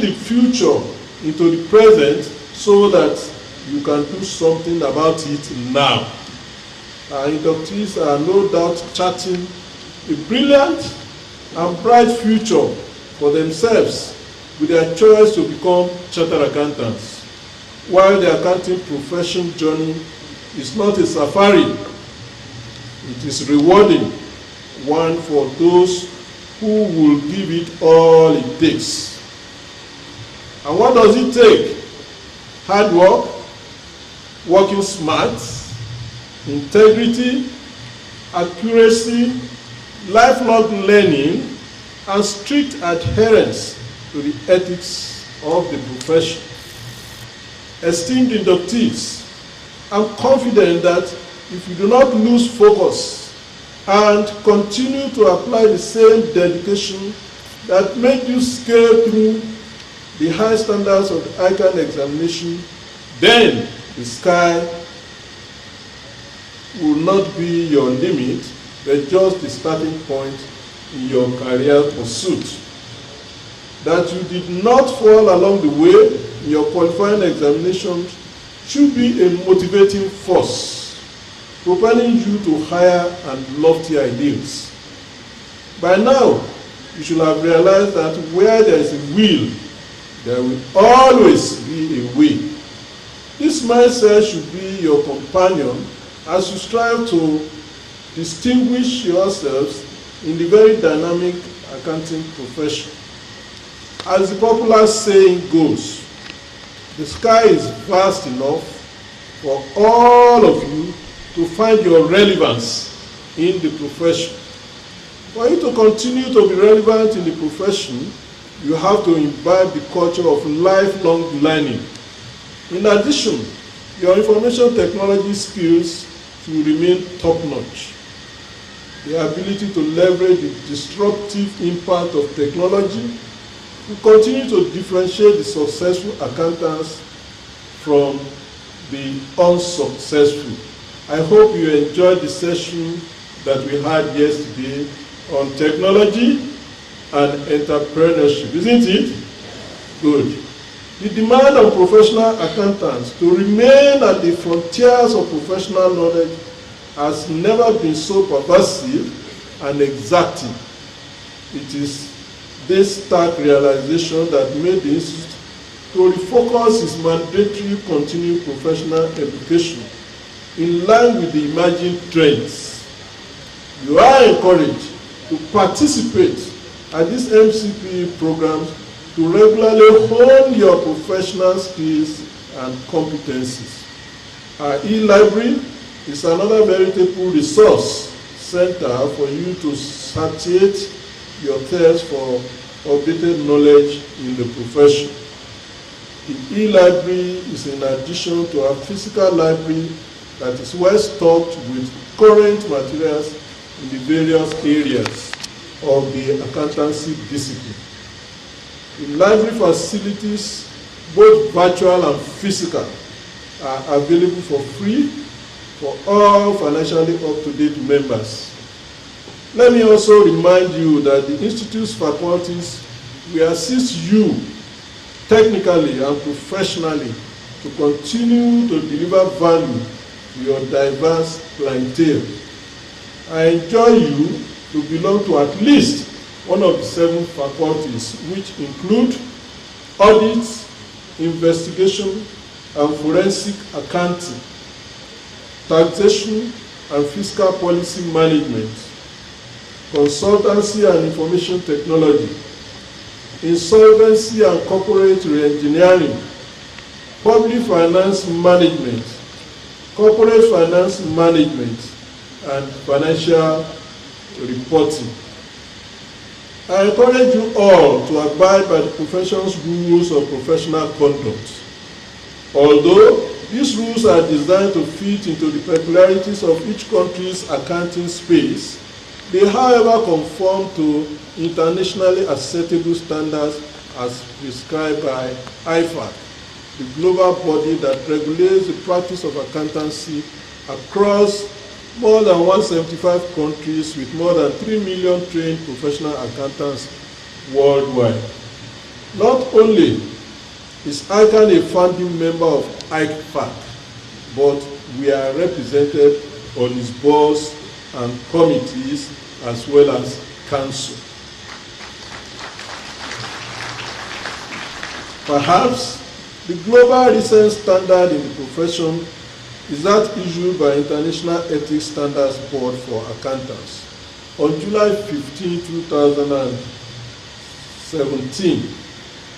the future into the present so that you can do something about it now. Our inductees are no doubt charting a brilliant and bright future for themselves with their choice to become chartered accountants. While the accounting profession journey is not a safari, it is rewarding one for those who will give it all it takes. And what does it take? Hard work, working smart, integrity, accuracy, lifelong learning, and strict adherence to the ethics of the profession. Esteemed inductees, I'm confident that if you do not lose focus and continue to apply the same dedication that made you scale through the high standards of the ICAN examination, then the sky will not be your limit, but just the starting point in your career pursuit. That you did not fall along the way in your qualifying examinations should be a motivating force, propelling you to higher and lofty ideals. By now, you should have realized that where there is a will, there will always be a way. This mindset should be your companion as you strive to distinguish yourselves in the very dynamic accounting profession. As the popular saying goes, the sky is vast enough for all of you to find your relevance in the profession. For you to continue to be relevant in the profession, you have to imbibe the culture of lifelong learning. In addition, your information technology skills should remain top-notch. The ability to leverage the disruptive impact of technology will continue to differentiate the successful accountants from the unsuccessful. I hope you enjoyed the session that we had yesterday on technology and entrepreneurship, isn't it? Good. The demand on professional accountants to remain at the frontiers of professional knowledge has never been so pervasive and exacting. It is this stark realization that made the Institute to refocus its mandatory continuing professional education in line with the emerging trends. You are encouraged to participate at these MCPE programs to regularly hone your professional skills and competencies. Our e-library is another veritable resource center for you to satiate your thirst for updated knowledge in the profession. The e-library is in addition to our physical library that is well stocked with current materials in the various areas of the accountancy discipline. The library facilities, both virtual and physical, are available for free for all financially up-to-date members. Let me also remind you that the Institute's faculties will assist you technically and professionally to continue to deliver value to your diverse clientele. I enjoy you to belong to at least one of the 7 faculties, which include audit, investigation, and forensic accounting, taxation and fiscal policy management, consultancy and information technology, insolvency and corporate re-engineering, public finance management, corporate finance management, and financial reporting. I encourage you all to abide by the profession's rules of professional conduct. Although these rules are designed to fit into the peculiarities of each country's accounting space, they, however, conform to internationally acceptable standards as prescribed by IFAC, the global body that regulates the practice of accountancy across more than 175 countries with more than 3 million trained professional accountants worldwide. Not only is ICAN a founding member of IFAC, but we are represented on its boards and committees as well as council. Perhaps the global recent standard in the profession is that issued by International Ethics Standards Board for Accountants on July 15, 2017,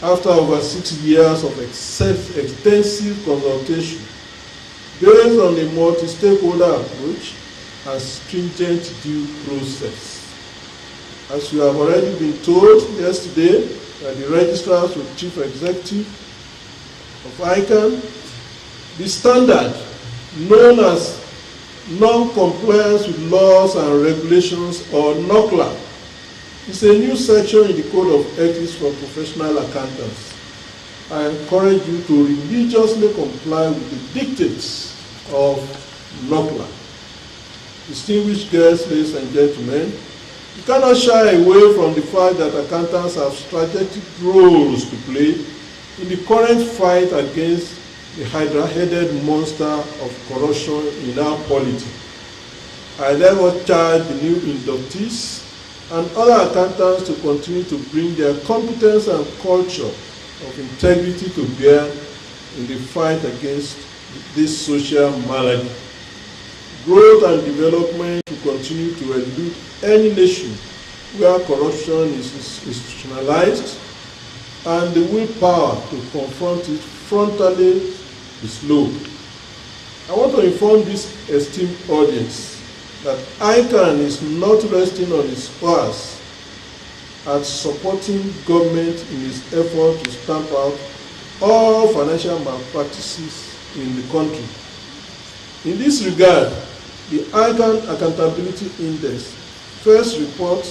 after over 6 years of extensive consultation based on a multi-stakeholder approach and stringent due process. As you have already been told yesterday by the registrars with chief executive of ICAN, the standard known as non-compliance with laws and regulations, or NOCLA, is a new section in the Code of Ethics for Professional Accountants I encourage you to religiously comply with the dictates of NOCLA. Distinguished guests, ladies and gentlemen, you cannot shy away from the fact that accountants have strategic roles to play in the current fight against the hydra-headed monster of corruption in our polity. I therefore charge the new inductees and other accountants to continue to bring their competence and culture of integrity to bear in the fight against this social malady. Growth and development will continue to elude any nation where corruption is institutionalized, and the willpower to confront it frontally is low. I want to inform this esteemed audience that ICAN is not resting on its laurels at supporting government in its effort to stamp out all financial malpractices in the country. In this regard, the ICAN Accountability Index first report,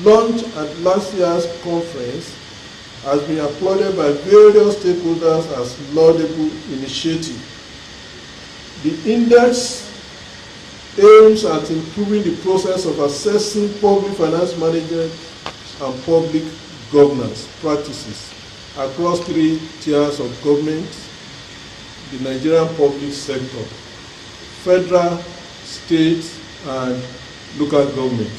launched at last year's conference, has been applauded by various stakeholders as laudable initiative. The index aims at improving the process of assessing public finance management and public governance practices across 3 tiers of government, the Nigerian public sector, federal, state, and local government.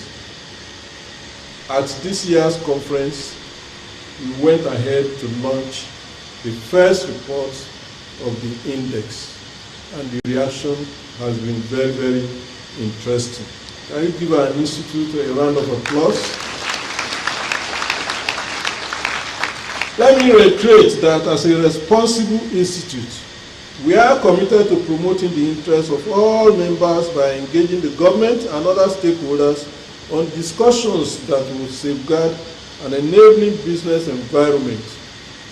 At this year's conference, we went ahead to launch the first report of the index, and the reaction has been very, very interesting. Can you give our institute a round of applause? Let me reiterate that as a responsible institute, we are committed to promoting the interests of all members by engaging the government and other stakeholders on discussions that will safeguard an enabling business environment.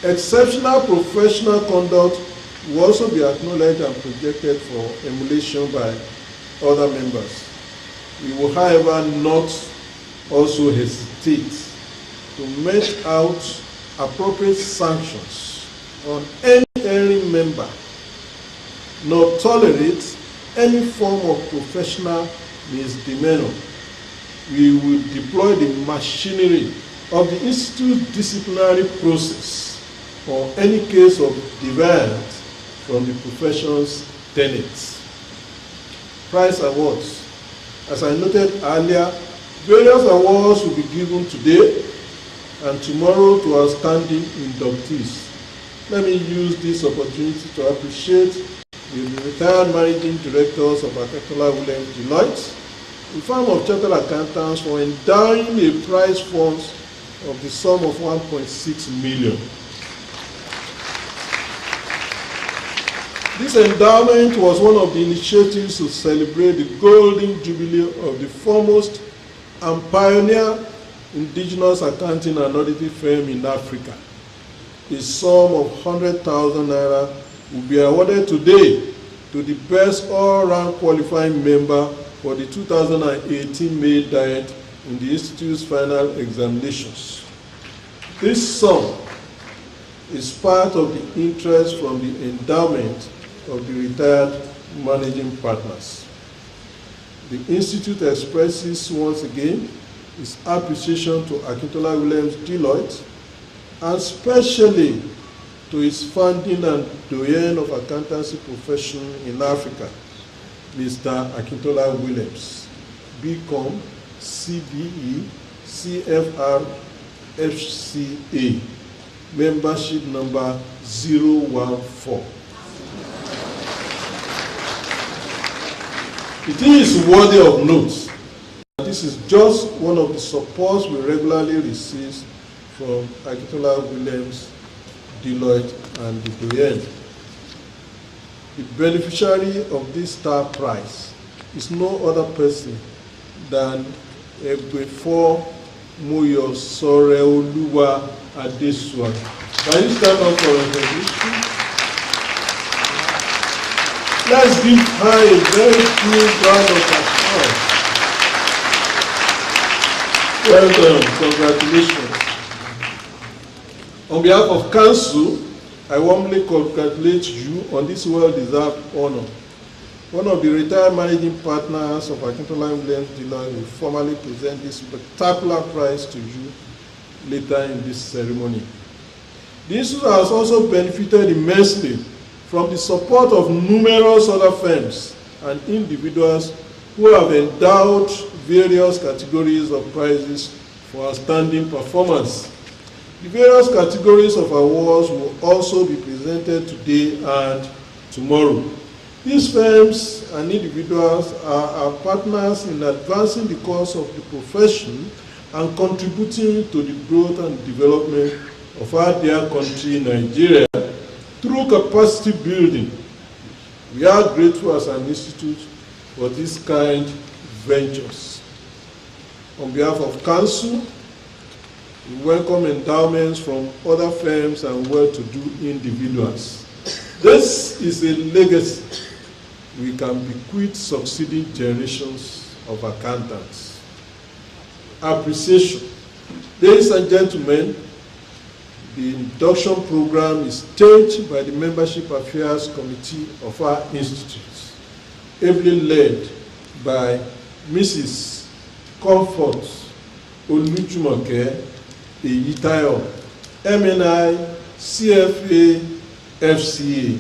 Exceptional professional conduct will also be acknowledged and projected for emulation by other members. We will, however, not also hesitate to mete out appropriate sanctions on any erring member, nor tolerate any form of professional misdemeanor. We will deploy the machinery of the Institute's disciplinary process for any case of deviance from the profession's tenets. Prize awards. As I noted earlier, various awards will be given today and tomorrow to outstanding inductees. Let me use this opportunity to appreciate the retired managing directors of Akintola Williams Deloitte, the firm of chartered accountants, for endowing a prize fund of the sum of 1.6 million. This endowment was one of the initiatives to celebrate the golden jubilee of the foremost and pioneer indigenous accounting and auditing firm in Africa. A sum of 100,000 naira will be awarded today to the best all-round qualifying member for the 2018 May Diet in the Institute's final examinations. This sum is part of the interest from the endowment of the retired managing partners. The Institute expresses once again its appreciation to Akintola Williams Deloitte, and especially to its founding and doyen of accountancy profession in Africa, Mr. Akintola Williams, BCom, CBE, CFR, FCA, membership number 014. It is worthy of note that this is just one of the supports we regularly receive from Akintola Williams Deloitte and the doyen. The beneficiary of this star prize is no other person than Egbefo Moyosoreoluwa Adesua. Can you stand up for recognition? Let's give her a very big round of applause. Well done, congratulations. On behalf of Council, I warmly congratulate you on this well-deserved honor. One of the retired managing partners of Akintola Williams Dealers will formally present this spectacular prize to you later in this ceremony. The Institute has also benefited immensely from the support of numerous other firms and individuals who have endowed various categories of prizes for outstanding performance. The various categories of awards will also be presented today and tomorrow. These firms and individuals are our partners in advancing the cause of the profession and contributing to the growth and development of our dear country, Nigeria, through capacity building. We are grateful as an institute for this kind of ventures. On behalf of Council, we welcome endowments from other firms and well-to-do individuals. This is a legacy we can bequeath succeeding generations of accountants. Appreciation. Ladies and gentlemen, the induction program is staged by the Membership Affairs Committee of our institute, ably led by Mrs. Comfort Olujumoke Eyitayo, MNI, CFA, FCA,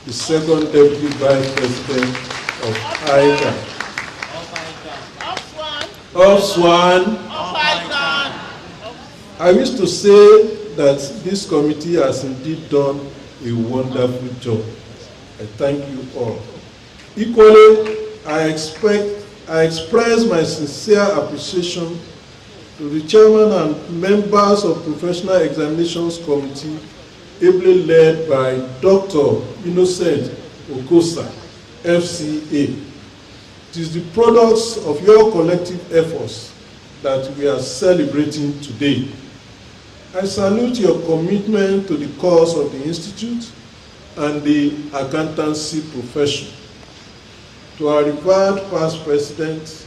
the second Deputy Vice President of ICAN. I wish to say that this committee has indeed done a wonderful job. I thank you all. Equally, I express my sincere appreciation to the chairman and members of Professional Examinations Committee, ably led by Dr. Innocent Okosa, FCA. It is the products of your collective efforts that we are celebrating today. I salute your commitment to the cause of the Institute and the accountancy profession. To our revered past president,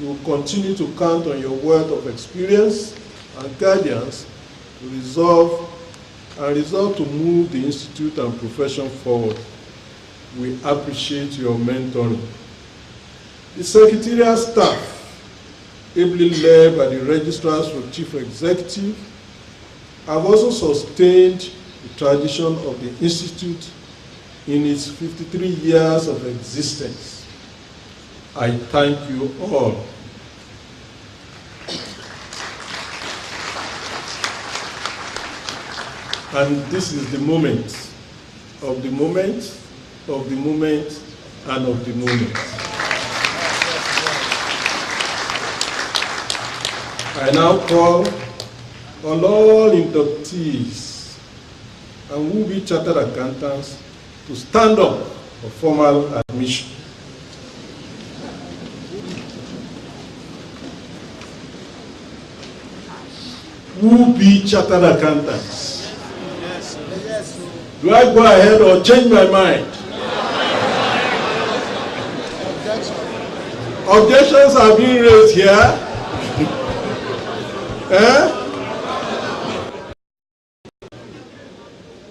we will continue to count on your wealth of experience and guidance to resolve to move the Institute and profession forward. We appreciate your mentoring. The secretarial staff, ably led by the registrars for chief executive, have also sustained the tradition of the Institute in its 53 years of existence. I thank you all. And this is the moment of the moment of the moment and of the moment. I now call on all inductees and will-be chartered accountants to stand up for formal admission. Will-be chartered accountants. Do I go ahead or change my mind? Objections are being raised here.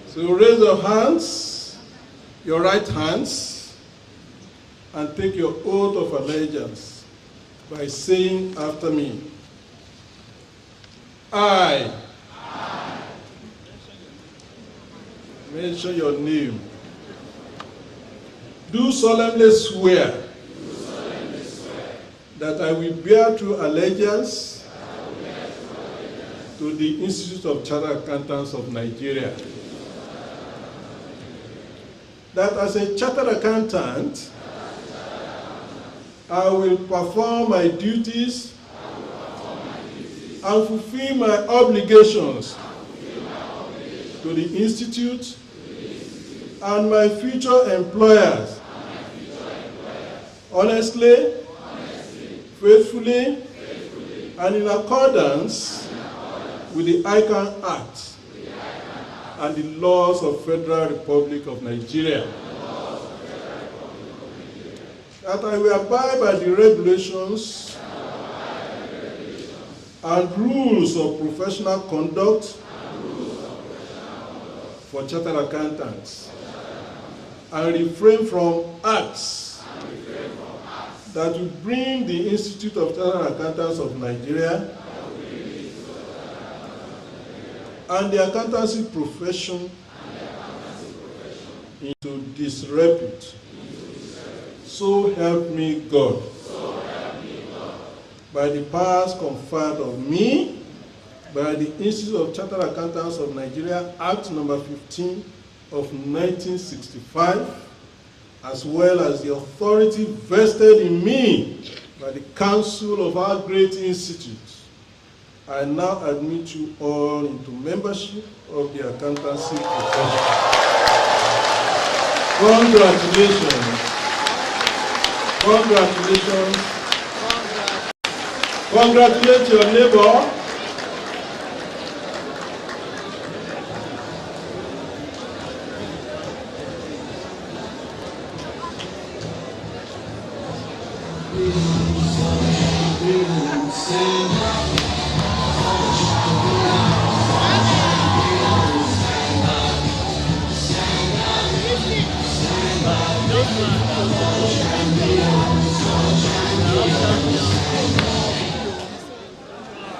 So raise your hands, your right hands, and take your oath of allegiance by saying after me, I. Mention your name. Do solemnly swear that I will bear true allegiance to the Institute of Chartered Accountants of Nigeria. That as a chartered accountant, I will perform my duties and fulfill my obligations to the Institute and my future employers honestly, faithfully, and in accordance with the ICAN Act and the laws of Federal Republic of Nigeria. That I will abide by the regulations and rules of professional conduct for chartered accountants and refrain from acts that will bring the Institute of Chartered Accountants of Nigeria and the accountancy profession into disrepute. So help me God. By the powers conferred on me by the Institute of Chartered Accountants of Nigeria, Act number 15 of 1965, as well as the authority vested in me by the Council of our great institute, I now admit you all into membership of the accountancy profession. Congratulations. Congratulations. Congratulate your neighbor.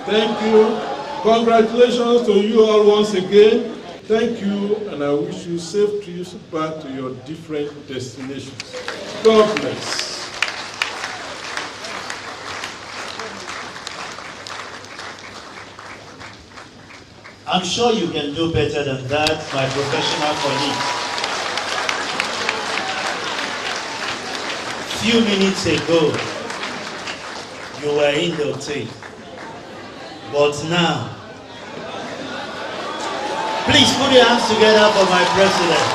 Thank you. Congratulations to you all once again. Thank you, and I wish you safe trips back to your different destinations. God bless. I'm sure you can do better than that, my professional colleagues. Few minutes ago, you were in the tape. But now, please put your hands together for my president.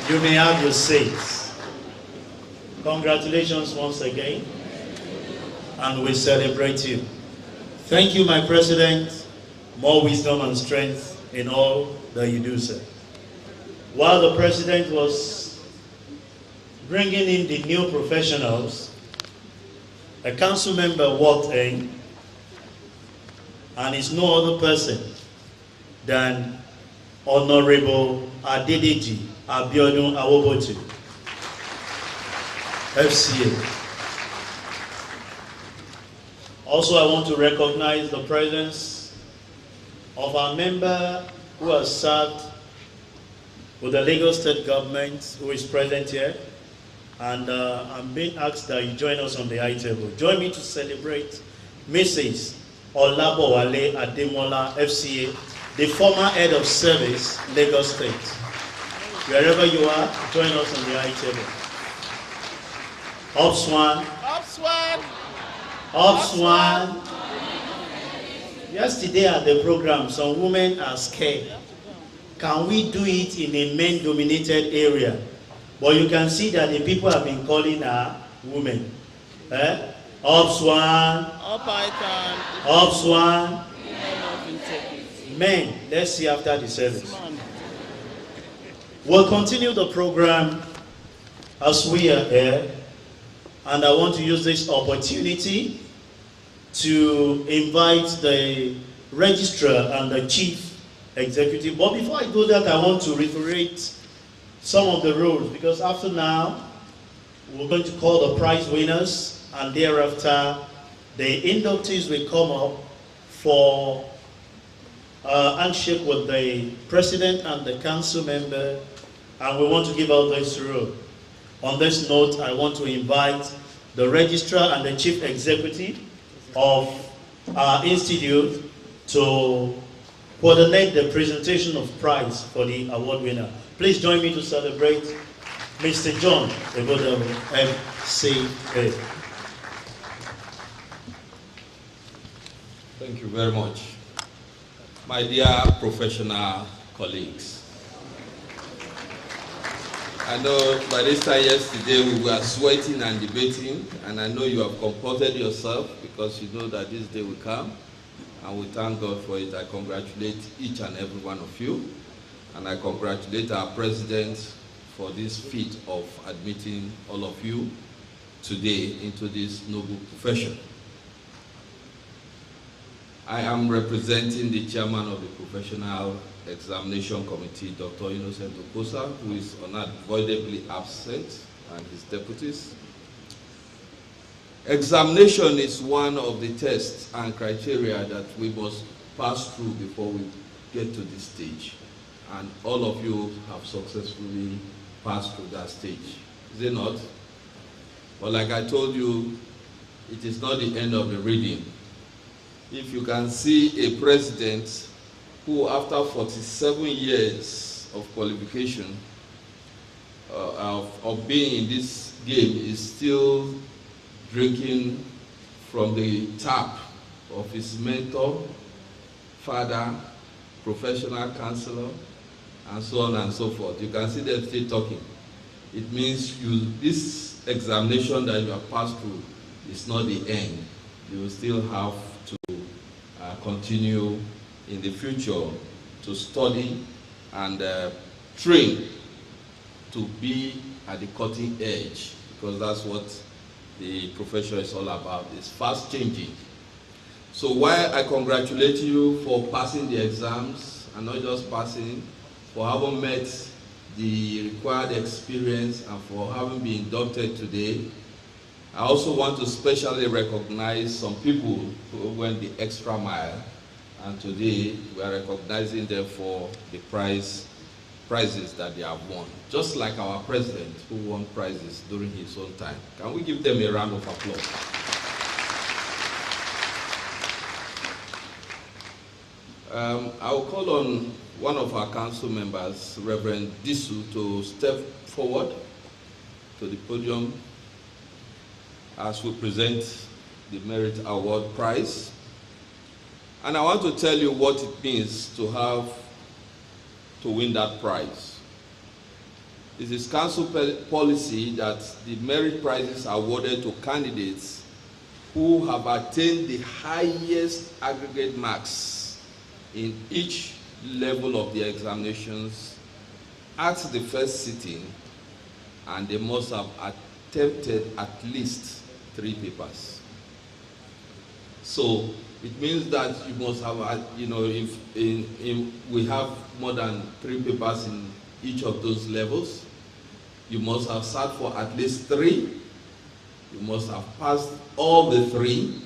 You may have your seats. Congratulations once again, and we celebrate you. Thank you, my president. More wisdom and strength in all that you do, sir. While the president was bringing in the new professionals, a council member walked in, and is no other person than Honorable Adedeji Abiodun Awobotu, FCA. Also, I want to recognize the presence of our member who has served with the Lagos State government, who is present here. And I'm being asked that you join us on the high table. Join me to celebrate Mrs. Olabowale Ademola, FCA, the former head of service, Lagos State. Wherever you are, join us on the high table. Up Swan. Up Swan. Up Swan. Yesterday at the program, some women are scared. Can we do it in a men-dominated area? But you can see that the people have been calling her women. Up Swan. Up ICAN. Up Swan. Men, let's see after the service. We'll continue the program as we are here. And I want to use this opportunity to invite the registrar and the chief executive. But before I do that, I want to reiterate some of the rules, because after now, we're going to call the prize winners, and thereafter, the inductees will come up for handshake with the president and the council member, and we want to give out this rule. On this note, I want to invite the registrar and the chief executive of our institute to coordinate the presentation of prize for the award winner. Please join me to celebrate Mr. John Ebodabo, FCA. Thank you very much. My dear professional colleagues, I know by this time yesterday we were sweating and debating, and I know you have comported yourself because you know that this day will come, and we thank God for it. I congratulate each and every one of you, and I congratulate our president for this feat of admitting all of you today into this noble profession. I am representing the chairman of the Professional Examination Committee, Dr. Innocent Okosa, who is unavoidably absent, and his deputies. Examination is one of the tests and criteria that we must pass through before we get to this stage. And all of you have successfully passed through that stage. Is it not? But like I told you, it is not the end of the reading. If you can see a president who, after 47 years of qualification, of being in this game, is still drinking from the tap of his mentor, father, professional counselor, and so on and so forth. You can see them still talking. It means this examination that you have passed through is not the end. You will still have to continue in the future to study and train to be at the cutting edge, because that's what the profession is all about. It's fast changing. So while I congratulate you for passing the exams, and not just passing, for having met the required experience and for having been inducted today, I also want to specially recognize some people who went the extra mile, and today we are recognizing them for the prizes that they have won, just like our president who won prizes during his own time. Can we give them a round of applause? I will call on one of our council members, Reverend Disu, to step forward to the podium as we present the Merit Award Prize. And I want to tell you what it means to win that prize. It is council policy that the merit prizes are awarded to candidates who have attained the highest aggregate marks in each level of the examinations at the first sitting, and they must have attempted at least 3 papers. So it means that you must have, if we have more than 3 papers in each of those levels, you must have sat for at least 3, you must have passed all the 3,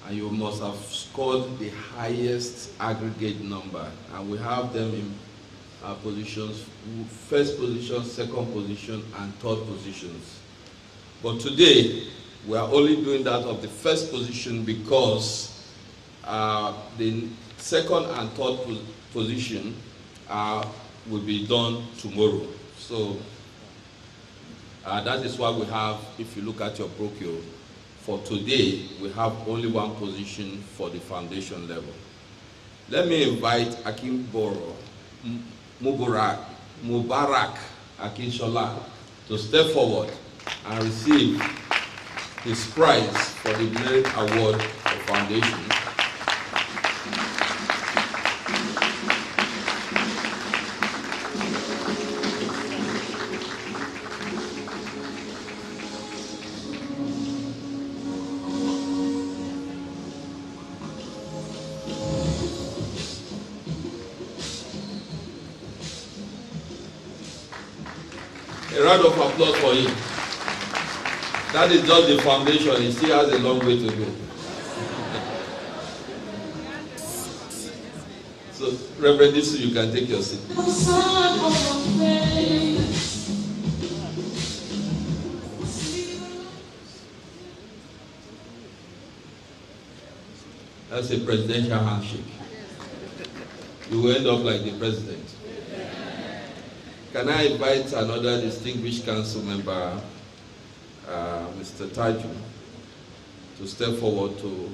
and you must have scored the highest aggregate number. And we have them in positions, first position, second position, and third positions. But today, we are only doing that of the first position because the second and third position will be done tomorrow. So that is why we have, if you look at your brochure, for today, we have only 1 position for the foundation level. Let me invite Akimboro Mubarak Akinshola to step forward and receive his prize for the Merit Award of Foundation. A round of applause for him. That is just the foundation. He still has a long way to go. So, Reverend Disu, you can take your seat. That's a presidential handshake. You will end up like the president. Can I invite another distinguished council member, Mr. Taju, to step forward to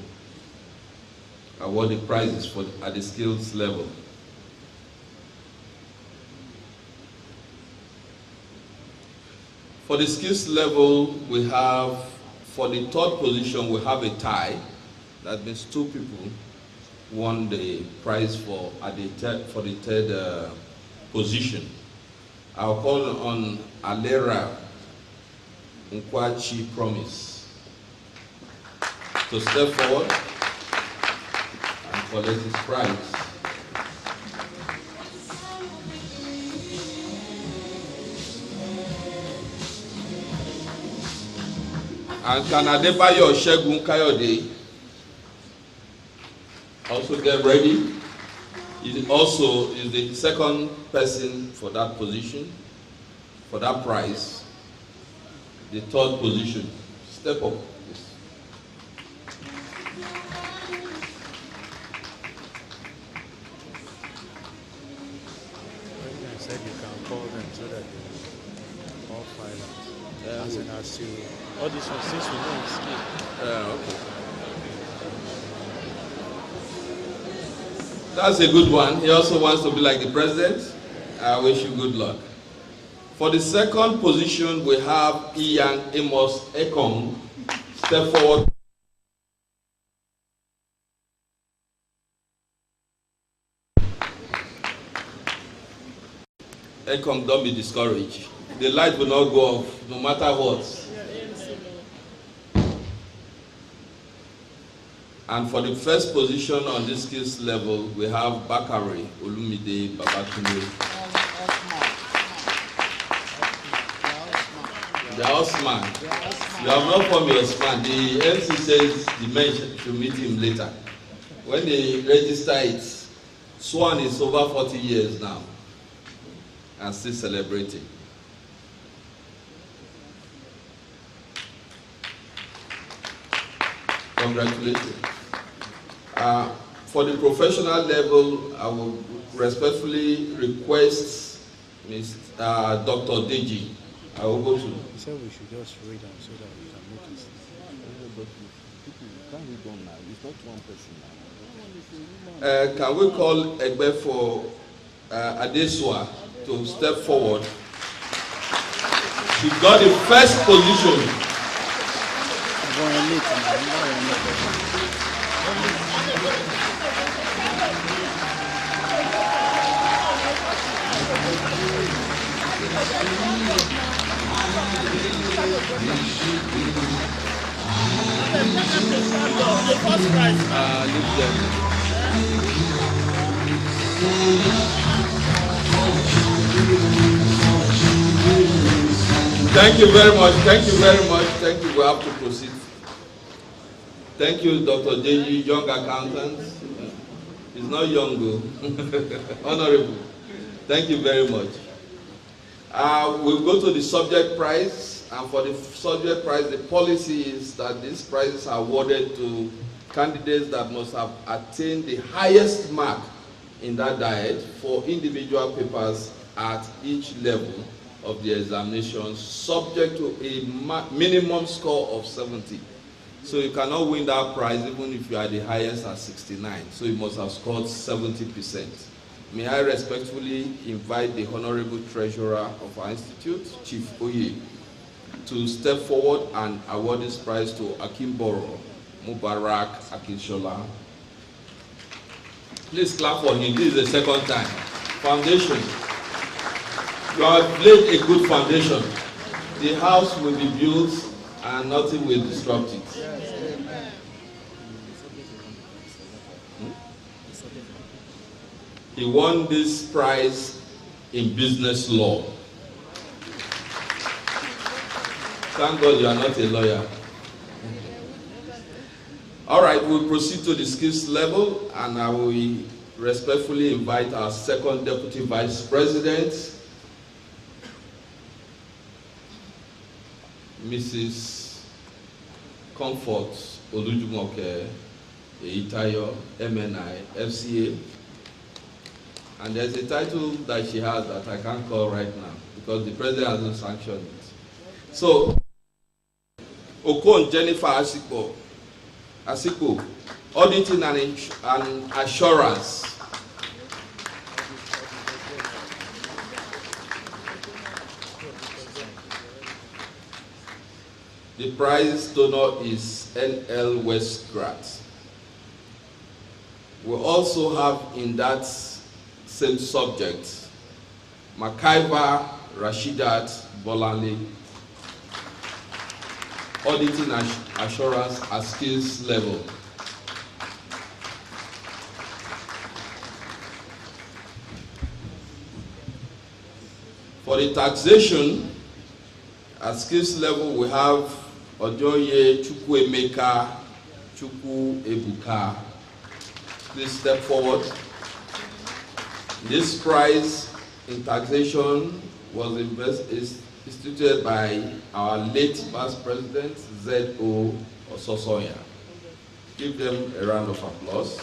award the prizes at the skills level? For the skills level, we have, for the third position, we have a tie. That means 2 people won the prize for the third position. I'll call on Alera Nkwachi Promise to step forward and collect his prize. And can Adebayo Shegun Kayode also get ready? He also is the second person for that position, for that prize. The third position. Step up, please. I said you can call them so that they all file out. As in as you, all this one, since we know it's Okay. That's a good one. He also wants to be like the president. I wish you good luck. For the second position, we have Ian Amos Ekong. Step forward. Ekong, don't be discouraged. The light will not go off, no matter what. And for the first position on this skills level, we have Bakari Olumide Babatunde. The Osman. You have not formed your Osman. The MC says the men should meet him later. When they register it, Swan is over 40 years now and still celebrating. Congratulations. For the professional level, I will respectfully request Dr. Deji. I will go to. He said we should just read them so that we can notice. But people can't read them now. It's not one person now. Can we call Egbe for Adesua to step forward? She got the first position. Thank you very much. Thank you very much. Thank you. We have to proceed. Thank you, Dr. Deji, young accountant. He's not young, though. Honorable. Thank you very much. We'll go to the subject prize. And for the subject prize, the policy is that these prizes are awarded to candidates that must have attained the highest mark in that diet for individual papers at each level of the examination, subject to a minimum score of 70. So you cannot win that prize even if you are the highest at 69. So you must have scored 70%. May I respectfully invite the Honorable Treasurer of our institute, Chief Oye, to step forward and award this prize to Akimboro Mubarak Akinshola. Please clap for him. This is the second time. Foundation. You have laid a good foundation. The house will be built and nothing will disrupt it. He won this prize in business law. Thank God you are not a lawyer. All right, we'll proceed to the skills level, and I will respectfully invite our second Deputy Vice President, Mrs. Comfort Olujumoke Eitayo, MNI, FCA. And there's a title that she has that I can't call right now because the president hasn't sanctioned it. So, Okon Jennifer Asipo, auditing and assurance. The prize donor is NL Westgrat. We also have in that same subject, Makaiva Rashidat Bolali, auditing and assurance at skills level. For the taxation, at skills level, we have Ojoye Chukwuemeka Chukwuebuka. Please step forward. This prize in taxation was instituted by our late Vice President, Z.O. Ososoya. Give them a round of applause.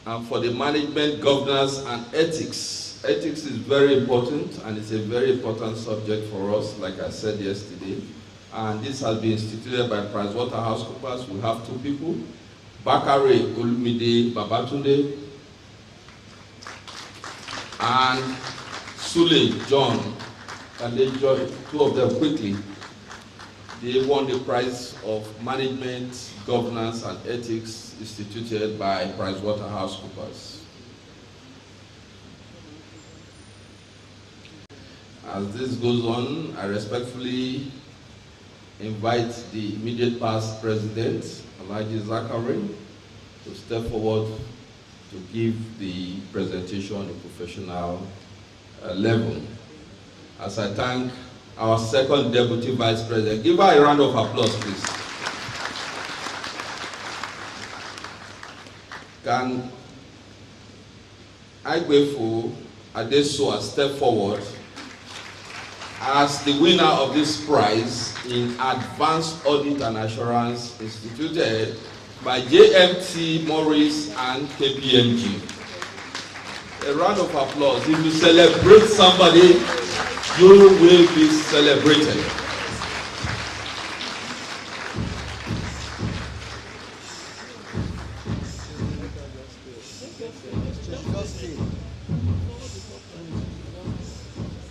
And for the management, governance, and ethics. Ethics is very important, and it's a very important subject for us, like I said yesterday. And this has been instituted by PricewaterhouseCoopers. We have 2 people, Bakare Olumide Babatunde and Sule John. And they joined, 2 of them quickly. They won the prize of management, governance, and ethics instituted by PricewaterhouseCoopers. As this goes on, I respectfully invite the immediate past president, Alhaji Zakari, to step forward to give the presentation on a professional level. As I thank our second deputy vice president. Give her a round of applause, please. Can Igwefu Adesua step forward as the winner of this prize in Advanced Audit and Assurance instituted by JMT Morris and KPMG. A round of applause. If you celebrate somebody, you will be celebrated.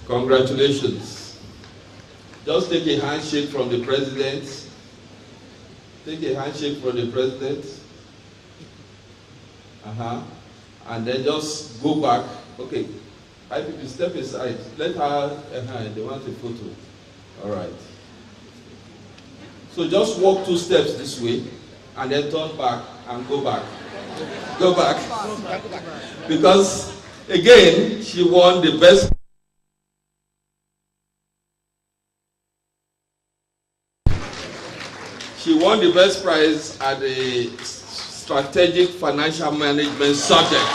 Congratulations. Just take a handshake from the president. Take a handshake from the president. And then just go back. Okay. IPP, step aside. Let her, they want a photo. All right. So just walk 2 steps this way, and then turn back and go back. Go back. Because, again, she won the best. She won the best prize at the Strategic Financial Management subject.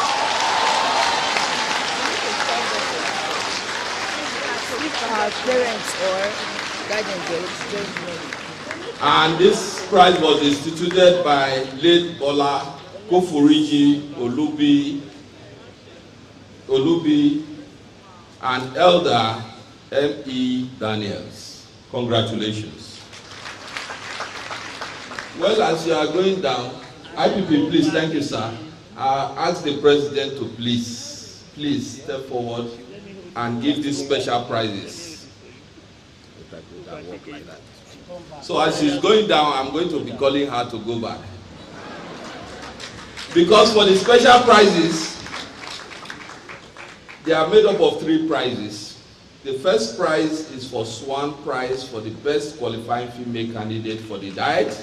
Parents or guardians. And this prize was instituted by late Bola Kofuriji Olubi and Elder M.E. Daniels. Congratulations. Well, as you are going down, IPP, please, thank you, sir. Ask the president to please step forward and give these special prizes. So as she's going down, I'm going to be calling her to go back. Because for the special prizes, they are made up of 3 prizes. The first prize is for Swan Prize for the best qualifying female candidate for the diet.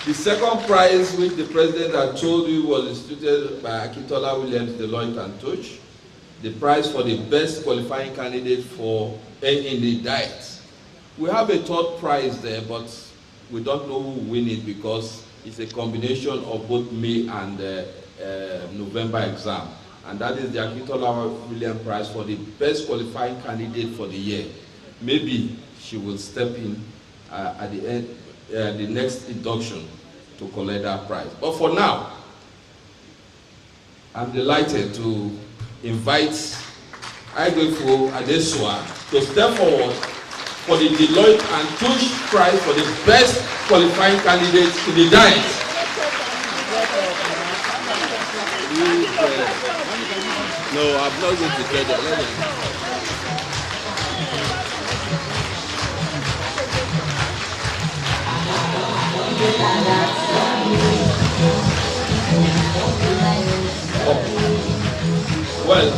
The second prize, which the president had told you was instituted by Akintola Williams, Deloitte and Touch, the prize for the best qualifying candidate for in the diet. We have a 3rd prize there, but we don't know who will win it because it's a combination of both May and November exam. And that is the Akintola Williams Prize for the best qualifying candidate for the year. Maybe she will step in at the end, the next induction to collect that prize. But for now, I'm delighted to invite Igwefu Adesua to step forward for the Deloitte and Touch Prize for the best qualifying candidate to the diet. No, I'm not going to tell them. Well,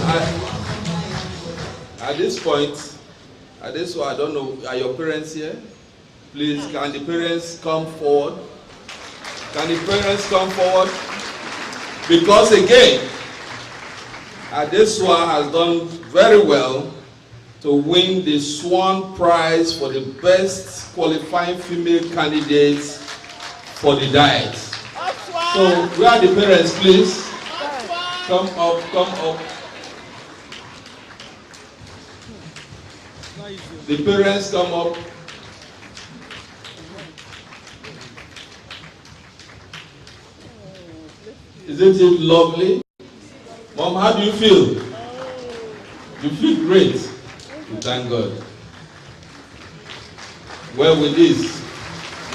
at this point, I don't know, are your parents here? Please, can the parents come forward? Can the parents come forward? Because again, Adesua has done very well to win the Swan Prize for the best qualifying female candidates for the diet. So where are the parents, please? Come up, come up. The parents come up. Isn't it lovely? Mom, how do you feel? You feel great. We thank God. Well, with this,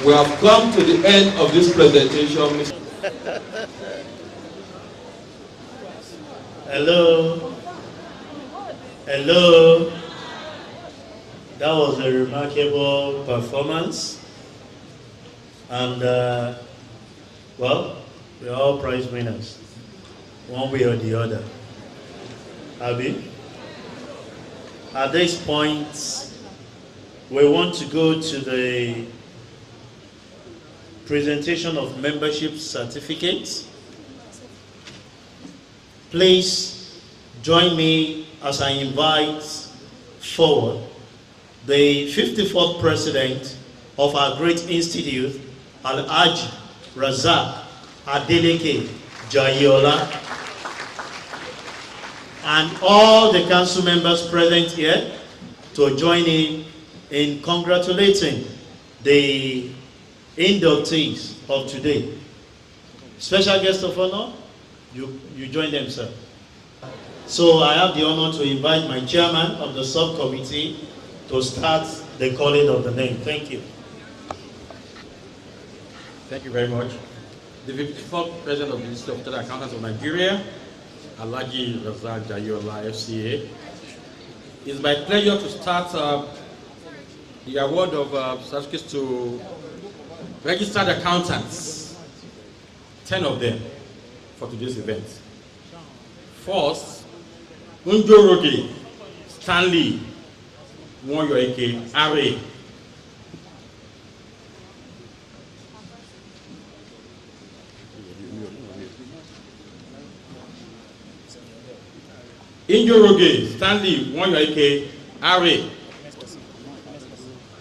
we have come to the end of this presentation. Hello. Hello. That was a remarkable performance. And, well, we're all prize winners, one way or the other. Abi? At this point, we want to go to the presentation of membership certificates. Please join me as I invite forward the 54th president of our great institute, Alhaji Razak Adeleke Jayola, and all the council members present here to join in congratulating the inductees of today. Special guest of honor, you join them, sir. So I have the honor to invite my chairman of the subcommittee to start the calling of the name. Thank you. Thank you very much. The 54th President of the Institute of Chartered Accountants of Nigeria, Alhaji Razak Jayola, FCA. It's my pleasure to start the award of certificates to registered accountants, 10 of them, for today's event. First, Unjoroge Stanley Nwoyoike Are. Injoroge Stanley Nwoyoike Are.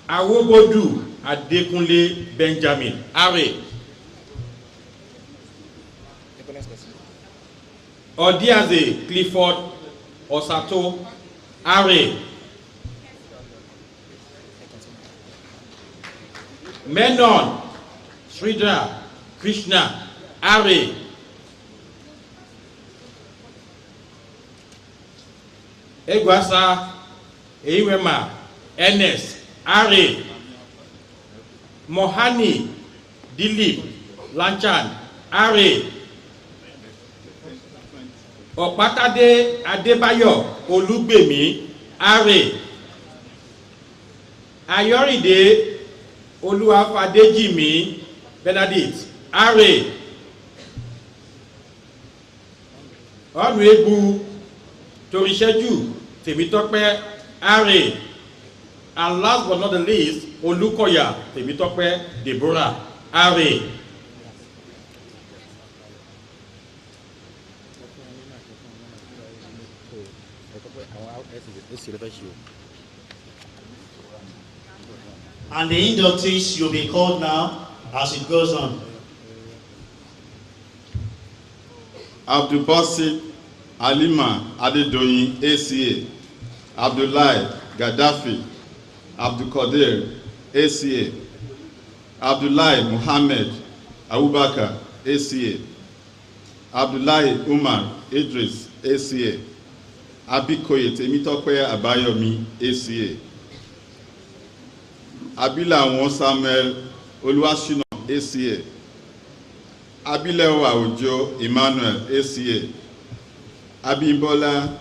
Awobodu Adekunle Benjamin Are. Odiaze Clifford Osato Are. Menon Sridhar Krishna Are. Egwasa Eiwema Ernest Are. Mohani Dilip Lanchan Are. Opatade Adebayo Olugbemi Are. Ayoride Oluwafadejimi Benedict Are. Honorable Toriseju Temitope Are. And last but not the least, Olukoya Temitope Deborah Are. And the inductees will be called now as it goes on. Abdul Basit Alima Adedoyin, ACA. Abdullahi Gaddafi Abdul Qadir, ACA. Abdullahi Muhammad Abubakar, ACA. Abdullahi Umar Idris, ACA. Abikoye Temitope Abayomi, ACA. Abilawon Samuel Oluwashina, ACA. Abilewa Ojo Emmanuel, ACA. Abimbola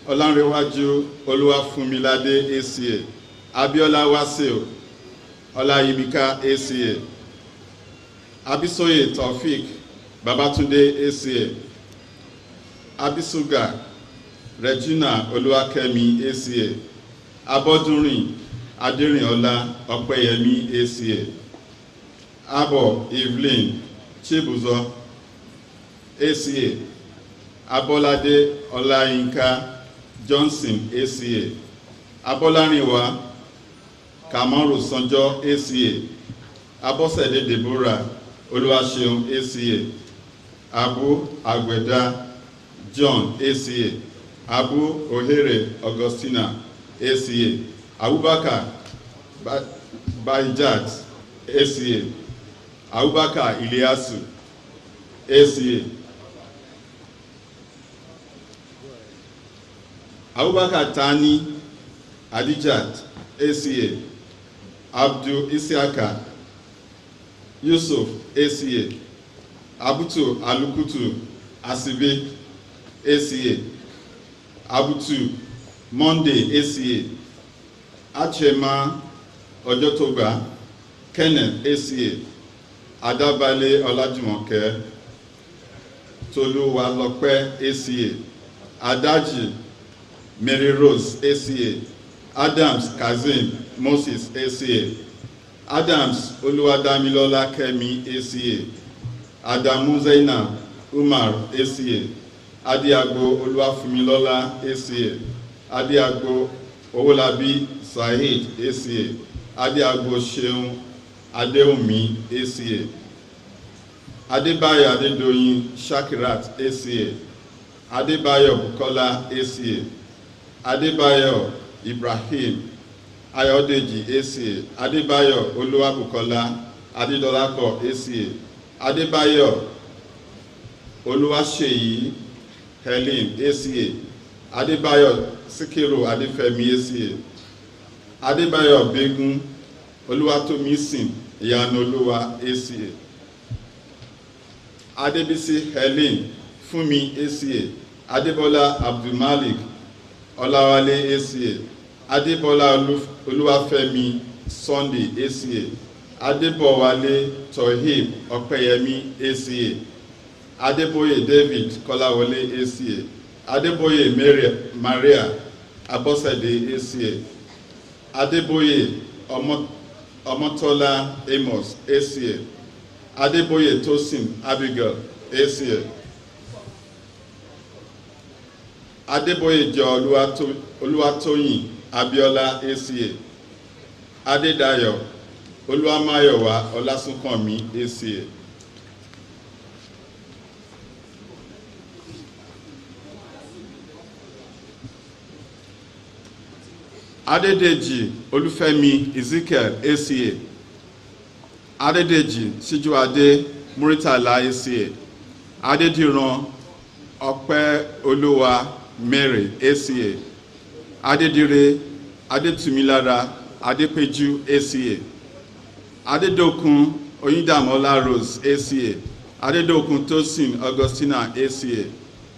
Olanrewaju Oluwafunmilade, ACA. Abiola Waseo Olayimika, ACA. Abisoye Taufik Babatunde, ACA. Abisuga Regina Oluwakemi, ACA. Abodunrin Aderiniola Opeyemi, ACA. Abo Evelyn Chibuzo, ACA. Abolade Olayinka Johnson, ACA. Abolaniwa Kamaru Sanjo, ACA. Abosede Deborah Oluwaseun, ACA. Abu Agweda John, ACA. Abu Ohere Augustina, ACA. Abubakar Baijat, ACA. Abubakar Iliasu, ACA. Abubakar Tani Adijat, ACA. Abdul Isiaka Yusuf, ACA. Abutu Alukutu Asibe, ACA. Abutu Monday, ACA. Achema Ojotoba Kenneth, ACA. Adabale Olajumoke Toluwalope, ACA. Adaji Mary Rose, ACA. Adams Kazim Moses, ACA. Adams Oluwadamilola Kemi, ACA. Adamu Zainab Umar, ACA. Adiagbo Oluwafumilola, ACA. Adiagbo Owolabi Saheed, ACA. Adiagbo Seun Adewumi, ACA. Adebayo Adedoyin Shakirat, ACA. Adebayo Bukola, ACA. Adebayo Ibrahim Ayodeji, ACA. Adebayo Oluwabukola Adedolapo, ACA. Adebayo Oluwaseyi Helen, ACA. Adebayo Sikiru Adefemi, ACA. Adebayo Begun Oluwatomisin Iyanoluwa, ACA. Adebisi Helen Fumi, ACA. Adebola Abdulmalik Olawale, ACA. Adebola Oluwafemi Sunday, ACA. Adebowale Tohib Opeyemi, ACA. Adeboye David Kolawole, ACA. Adeboye Maria Abosede, ACA. Adeboye Omotola Amos, ACA. Adeboye Tosin Abigail, ACA. Adeboye Jo Oluwatoyin Abiola, ACA. Adedayo Oluwamayowa Olasunkanmi, ACA. Adedeji Olufemi Ezekiel, ACA. Adedeji Sijuade Muritala, ACA. Adediran Ope Oluwa Mary, ACA. Adedire Adetumilara Adepeju, ACA. Adedokun Oyindamola Rose, ACA. Adedokun Tosin Augustina, ACA.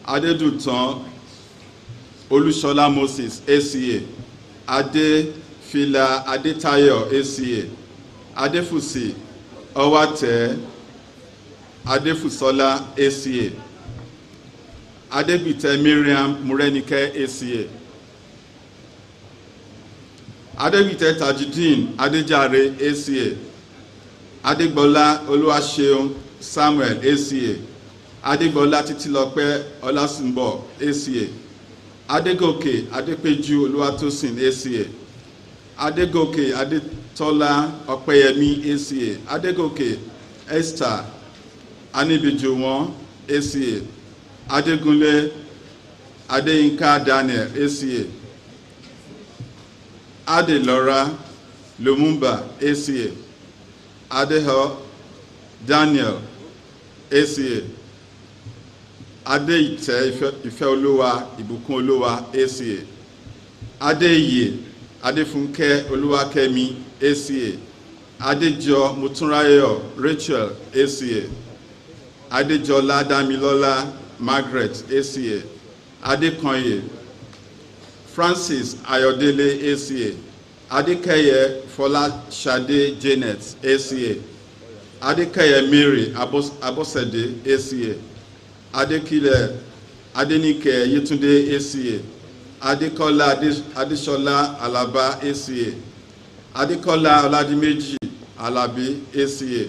Adedutan Olusola Moses, ACA. Adefila Adetayo, ACA. Adefusi Owate Adefusola, ACA. Adebite Miriam Murenike, ACA. Adebite Tajudeen Adejare, ACA. Adegbola Oluwaseun Samuel, ACA. Adegbola Titilope Olasunbo, ACA. Adegoke Adepeju Oluwatosin, ACA. Adegoke Adetola Opeyemi, ACA. Adegoke Esther Anibijuwon, ACA. Adegunle Adeyinka Daniel, ACA. Adelora Lumumba, ACA. Adeho Daniel, ACA. Adeite Ifeoluwa Ibukunoluwa, ACA. Adeye Adefunke Oluwakemi, ACA. Adejo Mutunrayo Rachel, ACA. Adejola Damilola Margaret, ACA. Adekoye Francis Ayodele, ACA. Adekeye Folashade Janet, ACA. Adekeye Mary Abosede, ACA. Adekile Adenike Yetunde, ACA. Adekola Adesola Alaba, ACA. Adekola Oladimeji Alabi, ACA.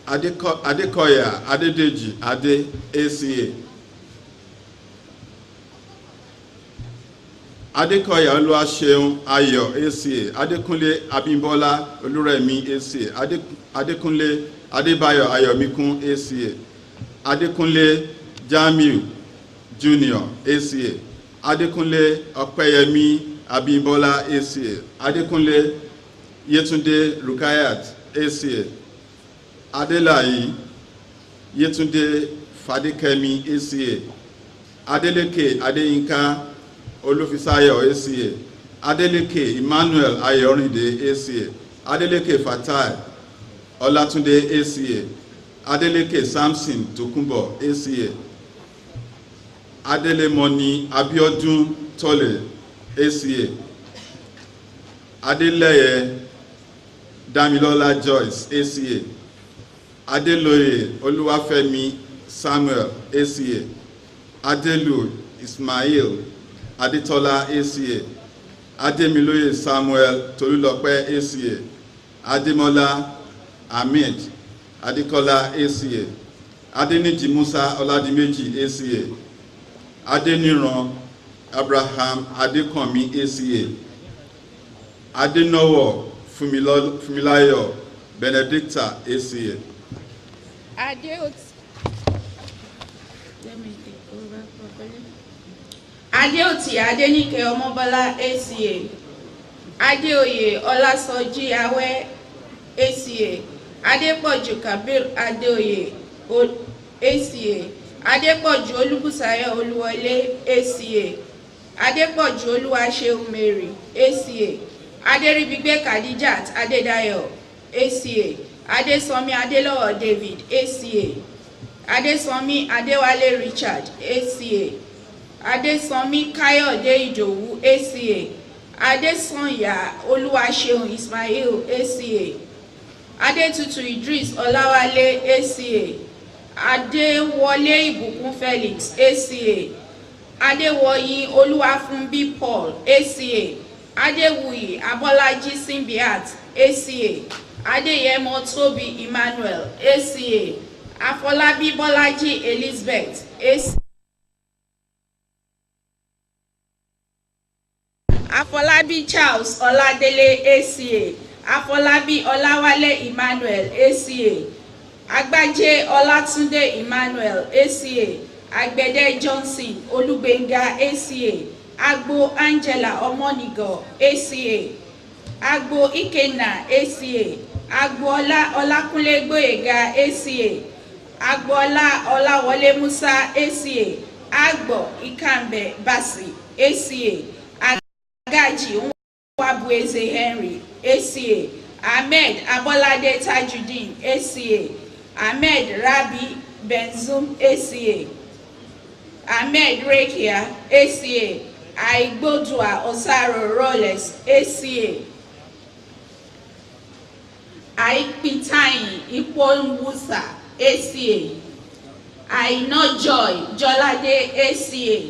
Adekoya Adedeji Ade ACA. Adekoya Oluwaseun Ayo ACA. Adekunle Abimbola Oluremi ACA. Adekunle Adebayo Ayomikun ACA. Adekunle Jamiu Junior ACA. Adekunle Opeyemi Abimbola ACA. Adekunle Yetunde Rukayat ACA. Adelayi Yetunde Fadikemi ACA. Adeleke Adeyinka Olufisayo ACA. Adeleke Emmanuel Ayorinde ACA. Adeleke Fatai Olatunde ACA. Adeleke Samson Tokunbo ACA. Adelemoni Abiodun Tole ACA. Adeleye Damilola Joyce ACA. Adeloye Oluwafemi Samuel ACA. Adelu Ismail Adetola ACA. Ademiloye Samuel Tolulope ACA. Ademola Ahmed Adekola ACA. Adeniji Musa Oladimeji ACA. Adeniran Abraham Adekanmi ACA. Adenowo Fumilayo Benedicta ACA. Adeoti Adenike Omobola ACA. Adeoye Olasoji Awe ACA. Adepoju Kabir Adeoye ACA. Adepoju Olubusayo Oluwole ACA. Adepoju Oluwaseun Mary ACA. Aderibigbe Kadijat Adedayo ACA. Adesomi Adelowo David ACA. Adesomi Adewale Richard ACA. Adesomi Kayode Idowu ACA. Adesanya Oluwaseun Ismail ACA. Adetutu Idris Olawale ACA. Adewole Ibukun Felix ACA. Adewoyi Oluwafunbi Paul ACA. Adewuyi Abolaji Simbiat ACA. Adeyemo Tobi Emmanuel ACA. Afolabi Bolaji Elizabeth ACA. Afolabi Charles Oladele ACA. Afolabi Olawale Emmanuel ACA. Agbaje Olatunde Emmanuel ACA. Agbede Johnson Olugbenga ACA. Agbo Angela Omonigo ACA. Agbo Ikenna ACA. Agboola Olakunle Gboyega ACA. Agboola Olawole Musa ACA. Agbo Ikambe Basi ACA. Agaji Nwabueze Henry ACA. Ahmed Abolade Tajudeen ACA. Ahmed Rabi Benzum ACA. Ahmed Rekia ACA. Aigbodua Osaro Roles ACA. Aikpitayin Iponwusa ACA. Aina Joy Jolade ACA.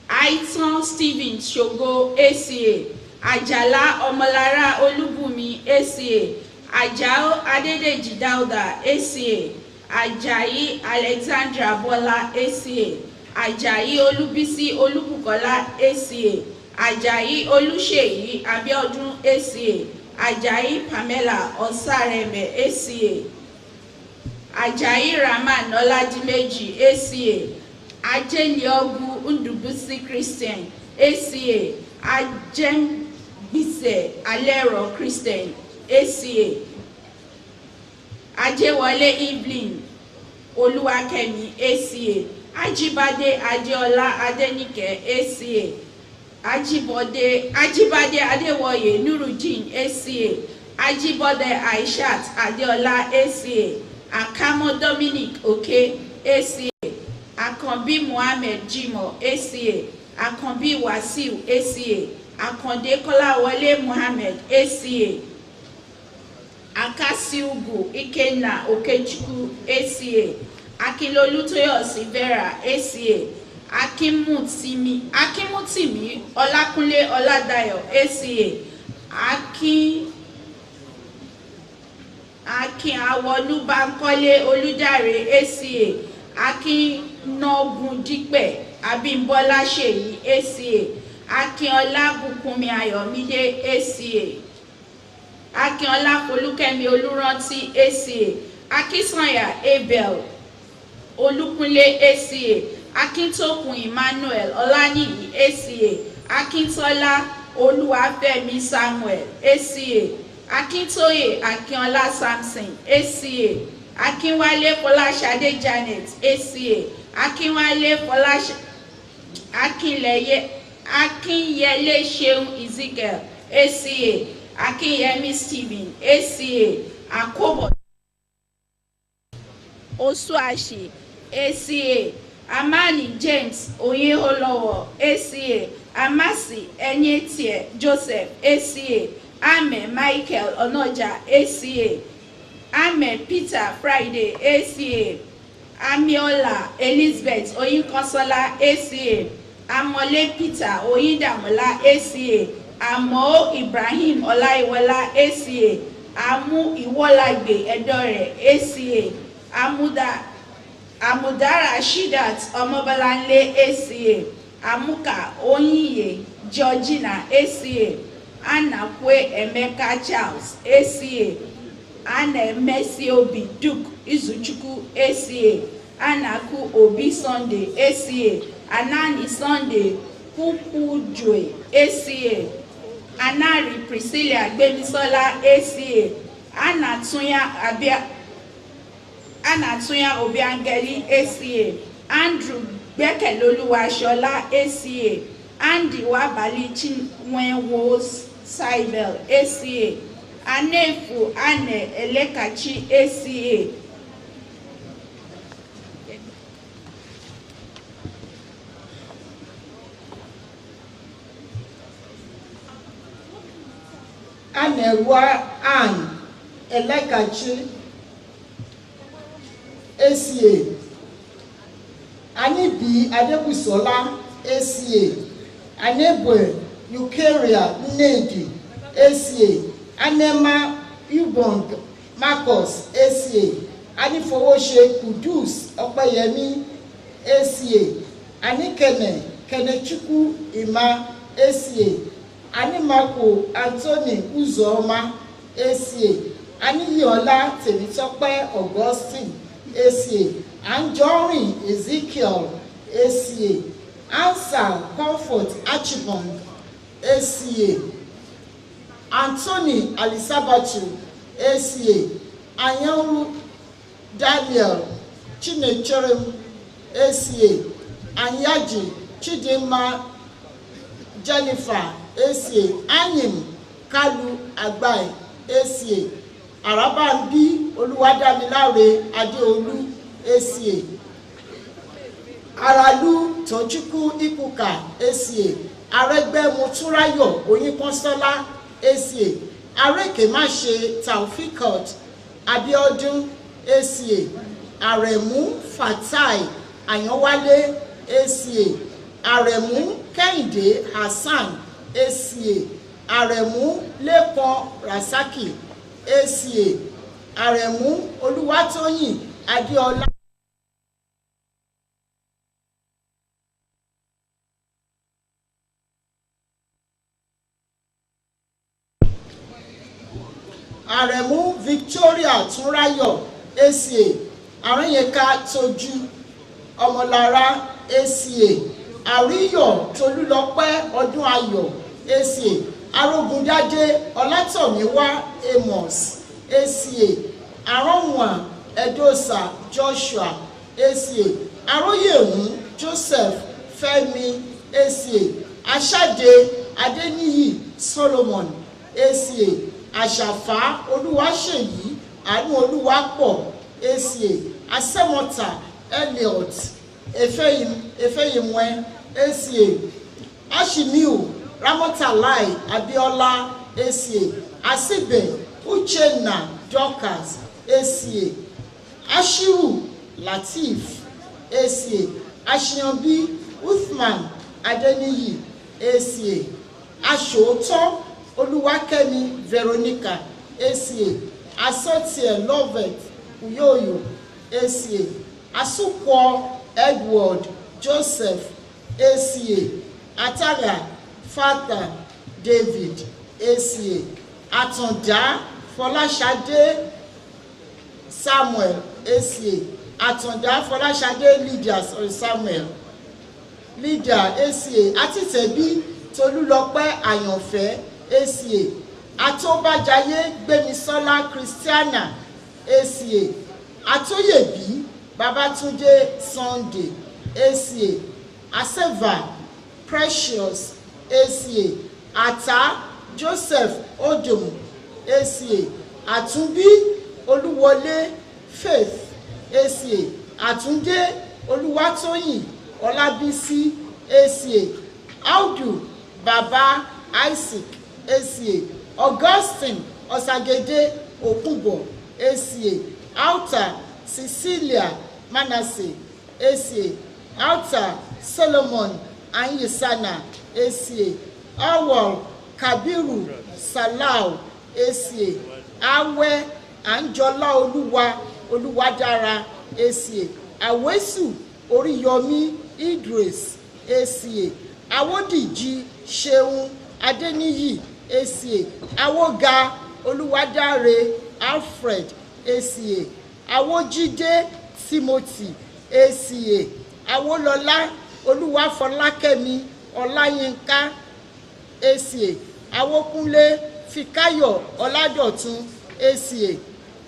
Aitan Stephen Shogo ACA. Ajala Omolara Olubumi ACA. Ajao Adedeji Dauda ACA. Ajayi Alexandra Bola ACA. Ajayi Olubisi Olubukola ACA. Ajayi Oluseyi Abiodun ACA. Ajayi Pamela Osareme ACA. Ajayi Rahman Oladimeji ACA. Ajeniogu Ndubusi Christian ACA. Ajembise Alero Christian ACA. Ajewole Evelyn Oluwakemi ACA. Ajibade Adeola Adenike ACA. Ajibade Adewoye Nurudeen ACA. Ajibode Aishat Adeola ACA. Akamo Dominic Oke ACA. Akanbi Mohammed Jimo ACA. Akanbi Wasiu ACA. Akande Kolawole Mohammed ACA. Akasiugu Ikenna Okechukwu ACA. Akilolu Toyosi Vera ACA. Akimutimi Olakunle Oladayo ACA. Akin Awolubankole Oludare ACA. Akin Nogundikpe Abimbola Seyi ACA. Akin Olabunkunmi Ayomide ACA. Akin Olafolukemi Oluranti ACA. Akinsanya Abel Olukunle ACA. Akintokun Emmanuel Olaniyi ACA. Akintola Oluwafemi Samuel ACA. Akintoye Akinola Samson ACA. Akinwale Folashade Janet ACA. Akinwale Akinyele Seun Ezekiel ACA. Akinyemi Stephen ACA. Akobo Osuashi ACA. Amani James Oyeholowo ACA. Amasi Enyetie Joseph ACA. Ame Michael Onoja ACA. Ame Peter Friday ACA. Amiola Elizabeth Oyinkansola ACA. Amole Peter Oyindamola ACA. Amo Ibrahim Olaiwola ACA. Amu Iwolagbe Edore ACA. Amudara Shidat Omobalanle ACA. Amuka Onyiye Georgina ACA. Anakwe Emeka Charles ACA. Anna Mercy Obi Duke Izuchukwu ACA. Anaku Obi Sunday ACA. Anani Sunday Pupujwe ACA. Anari Priscilla Gbemisola ACA. Anatunya Obiangeli ACA. Andrew Bekeloluwashola ACA. Andy Wabali Chinwenwos Saibel ACA. Anefu Ane Elekachi ACA. Anewa Anne Elekachi ACA. Anibi Adebusola ACA. Anebwe Eukaria Nnedi ACA. Anema Ubong Marcus ACA. Anifowose Kudus Opeyemi ACA. Anikene Kenechukwu Ima ACA. Animako Anthony Uzoma ACA. Aniyiola Temitope Augustine ACA. Anjorin Ezekiel ACA. Ansa Comfort Archibald ACA. Anthony Alisabatu ACA. Anyanwu Daniel Chinecherem ACA. Anyaji Chidinma Jennifer ACA. Anyim Kalu Agbai ACA. Arabambi Oluwadamilare Adeolu ACA. Aralu Tochukwu Ikuka ACA. Aregbe Moturayo Oyinkansola ACA. Arekemase Taufikot Abiodun ACA. Aremu Fatai Ayanwale ACA. Aremu Kehinde Hassan ACA. Aremu Lekan Rasaki ACA. Aremu Oluwatoyin Adeola Aremu Victoria Tunrayo ACA. Arinyeka Toju Ọmọlára ACA. Àríyọ̀ Tolúlọpẹ́ Ọdúnayọ̀ ACA. Arógundádé Ọlátọ̀míwá Amos ACA. Àrọ̀wọ̀n Edosa Joshua ACA. Aróyèmú Joseph Fẹ́mi ACA. Aṣáde Adéníyì Solomon ACA. Àṣàfà Olúwaṣèyí Àánú Olúwapọ̀ ACA. Asẹ́mọ̀tà Elliot Efeyimwe ACA. Ashimiu Ramotalai Abiola ACA. Asibe Uchenna Dorcas ACA. Ashiru Latif ACA. Ashiyanbi Uthman Adeniyi ACA. Aṣòótọ́ Olúwakẹ́mi Veronica ACA. Asotie Lovet Uyoyo, ACA. Asukwo Edward Joseph, ACA. Ataga Father David, ACA. Atonda Folashade Samuel, ACA. Atonda Folashade Lydia Samuel, Lydia, ACA. Atitebi Tolulope Ayanfe, ACA. Atobajaye Gbemisola Christiana, ACA. Atoyebi Babatunde Sunday, ACA. Aseva Precious, ACA. Ata Joseph Odom, ACA. Atumbi Oluwole Faith, ACA. Atunde Oluwatoyin Olabisi, ACA. Audu Baba Isaac, ACA. Augustine Osagede Okubo, ACA. Alta Cecilia Manasseh, ACA. Alta Solomon Anyisana, ACA. Awal Kabiru Salau, ACA. Awe Anjola Oluwadara, ACA. Awesu Oriyomi Idris, ACA. Awodiji Sheun Adeniyi, ACA. Awoga Oluwadare Alfred, ACA. Awojide Timothy, ACA. Awolola Oluwafolakemi Olayinka, ACA. Awokunle Fikayo Oladotun, ACA.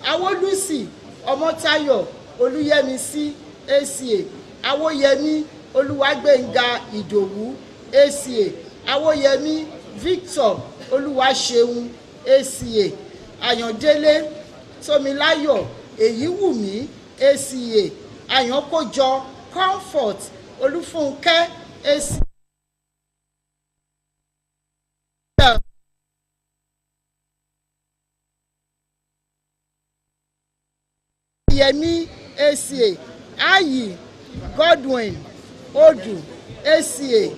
Awolusi Omotayo Oluyemisi, ACA. Awoyemi Oluwagbenga Idowu, ACA. Awoyemi Victor Oluwaseun, ACA. Ayondele Tomilayo Eyiwumi, ACA. Ayankojo Comfort Olufunke, ACA. Yemi, ACA. Ayi Godwin Odu, ACA.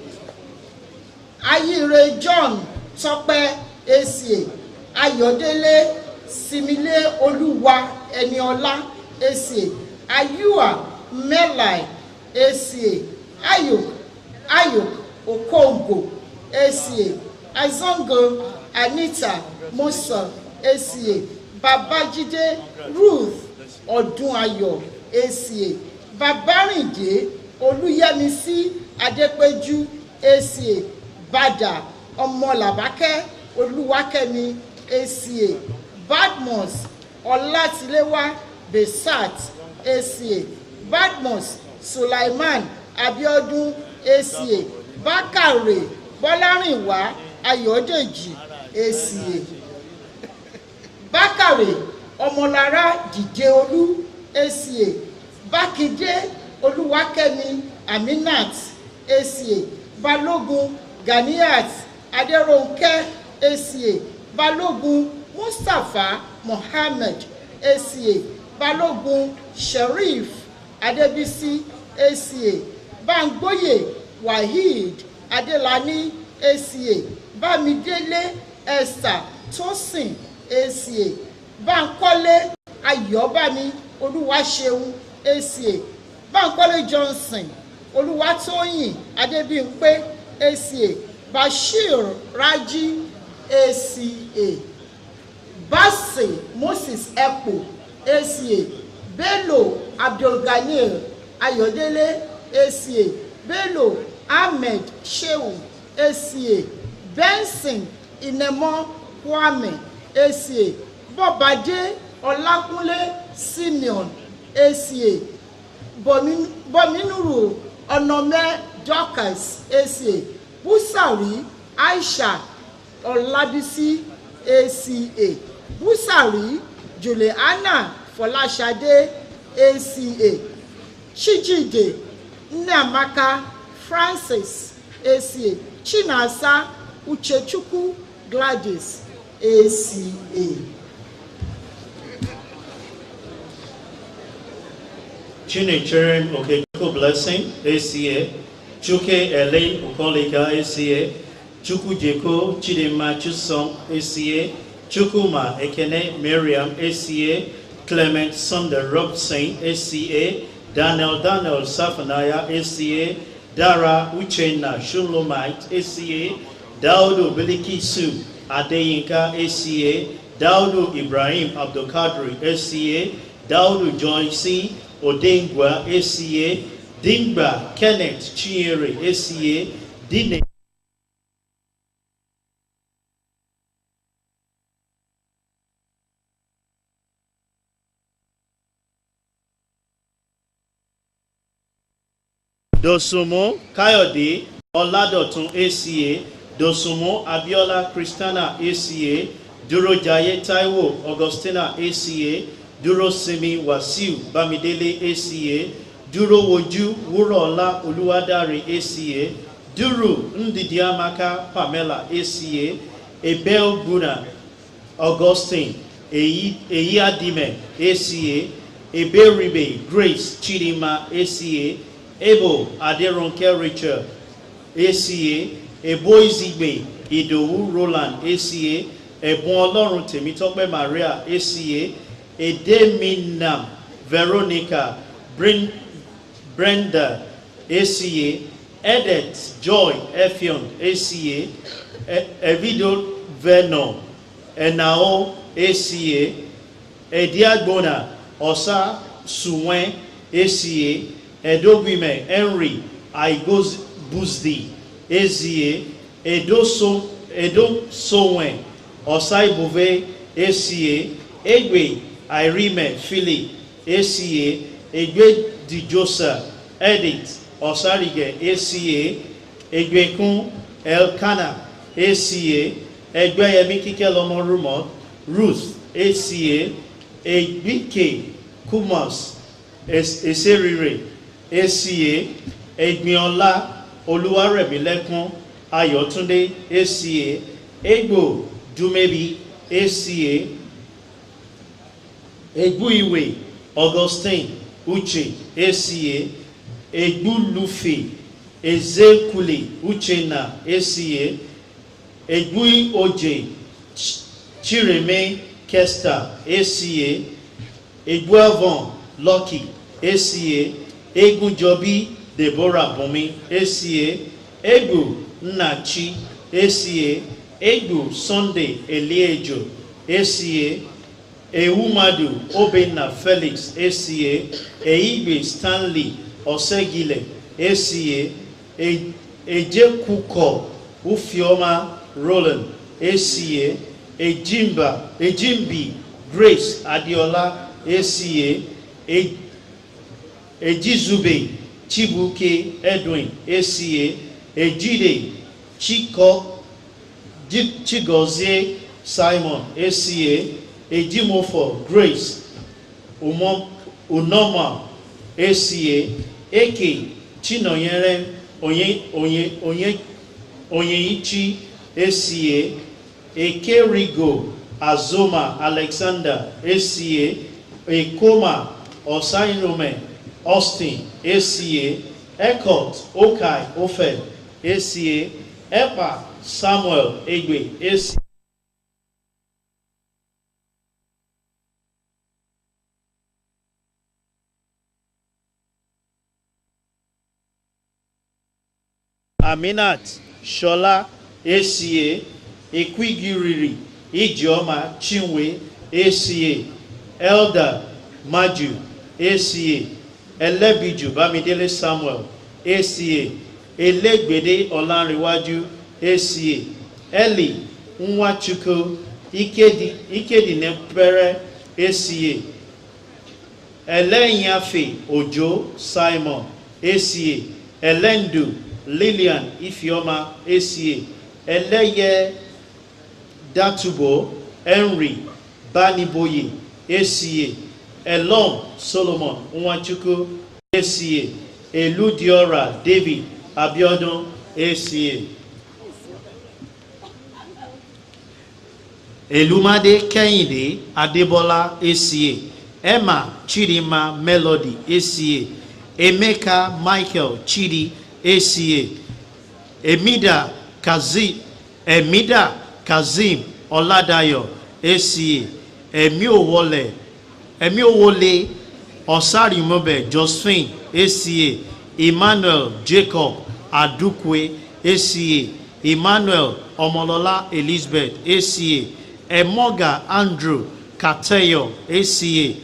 Ayire John Tope, ACA. Ayodele Simile Oluwa Eniola, ACA. Ayua Melai, ACA. Ayok Okongo, ACA. Azongo Anita Musa, ACA. Babajide Ruth Odunayo, ACA. Babarinde Oluyemisi Adepeju, ACA. Bada Omolabake Oluwakemi, ACA. Badmus Olatilewa Besat, ACA. Badmus Sulaiman Abiodun, ACA. Bakare Bolarinwa Ayodeji, ACA. Bakare Omolara Dideolu, ACA. Bakide Oluwakemi Aminat, ACA. Balogun Ganiat Aderonke, ACA. Balogun Mustapha Mohammed, ACA. Balogun Sherif Adebisi, ACA. Bangboye Wahid Adelani, ACA. Bamidele Esther Tosin, ACA. Bankole Ayobami Oluwaseun, ACA. Bankole Johnson Oluwatoyin Adebimpe, ACA. Bashir Raji, ACA. Bassey Moses Ekpo, ACA. Bello Abdulganir Ayodele, ACA. Bello Ahmed Shehu, ACA. Benson Inemo Kwame, ACA. Bobade Olakunle Simeon, ACA. Bominuru Onome Dorcas, ACA. Busari Aisha Olabisi, ACA. Busari Juliana Folashade, ACA. Chijide Nnamaka Francis, ACA. Chinasa Uchechukwu Gladys, ACA. Chinichirim Okechukwu Blessing, ACA. Chuke Ele Okolika, ACA. Chukwu Jeko Chidima Chuson, ACA. Chukuma Ekene Miriam ACA, Clement Sunder Robson ACA, Daniel Safanaya ACA, Dara Uchenna Shulomite ACA, Daudu Bilikisu Adeyinka ACA, Daudu Ibrahim Abdulkadri ACA, Daudu Joyce Odengwa ACA, Dingba Kenneth Chiere ACA, Dine Dosumo Kayode Oladotun ACA, Dosumo Abiola Christiana ACA, Durojaye Taiwo Augustina ACA, Durosimi Wasiu Bamidele ACA, Durowoju Wurola Oluwadari ACA, Duru Ndidiamaka Pamela ACA, Ebel Guna Augustine Eyadime ACA, Eberibe Grace Chidima ACA, Ebo Aderonke Richard ACA, Ebo Izigbe Idowu Roland ACA, Ebon Olorun Temitope Maria ACA, Edeminam Veronica Brenda ACA, Edet Joy Effion ACA, Evido Venom Enao ACA, Ediagbona Osa Suwen ACA, Edobime Henry Aigos Buzdi ACA, Edo Sowen Osai Bove ACA, Egbe Ireme Philip ACA, Egbe Dijosa Edith Osarige ACA, Egbekun Elkana ACA, Egbe Yemi Kikelomo Rumo Ruth ACA, Egbike Kumas Eserire ACA, Egbiola Oluwaremilekun Ayotunde ACA, Egbo Dumebi ACA, Egbuiwe Augustine Uche ACA, Egbulufi Ezekuli Uchena ACA, Egbui Oje Chireme Kesta ACA, Egbuavon Lucky ACA, Egunjobi Deborah Bumi ACA, Egbu Nnachi ACA, Egbu Sunday Eliejo ACA, Ewumadu Obena Felix ACA, Eigbe Stanley Osegile ACA, Ejekuko Ufioma Roland ACA, Ejimbi Grace Adiola ACA, Ejizube Chibuke Edwin ACA, Ejide Chigozie Simon ACA, Ejimofo Grace Unoma ACA, Eke Chinoyere Onyeichi ACA, Ekerigo Azoma Alexander ACA, Ekoma Osainome Austin ACA, Ekot Okai Ofen ACA, Epa Samuel Egbe ACA. Aminat Shola ACA, Ekwigiriri Ijeoma Chinwe ACA, Elder Maju ACA, Elebiju Bamidele Samuel ACA, Elegbede Olanriwaju ACA, Eli Nwachukwu Ikedinepere ACA, Elenyafe Ojo Simon ACA, Elendu Lillian Ifioma ACA, Eleye Datubo Henry Baniboye ACA, Elom Solomon Nwachukwu ACA, Eludiora David Abiodun ACA, Elumade Kehinde Adebola ACA, Emma Chidima Melody ACA, Emeka Michael Chidi ACA, Emida Kazim Oladayo ACA, Emiowole Osarimobe Josephine ACA, Emmanuel Jacob Adukwe ACA, Emmanuel Omolola Elizabeth ACA, Emoga Andrew Kateyo ACA,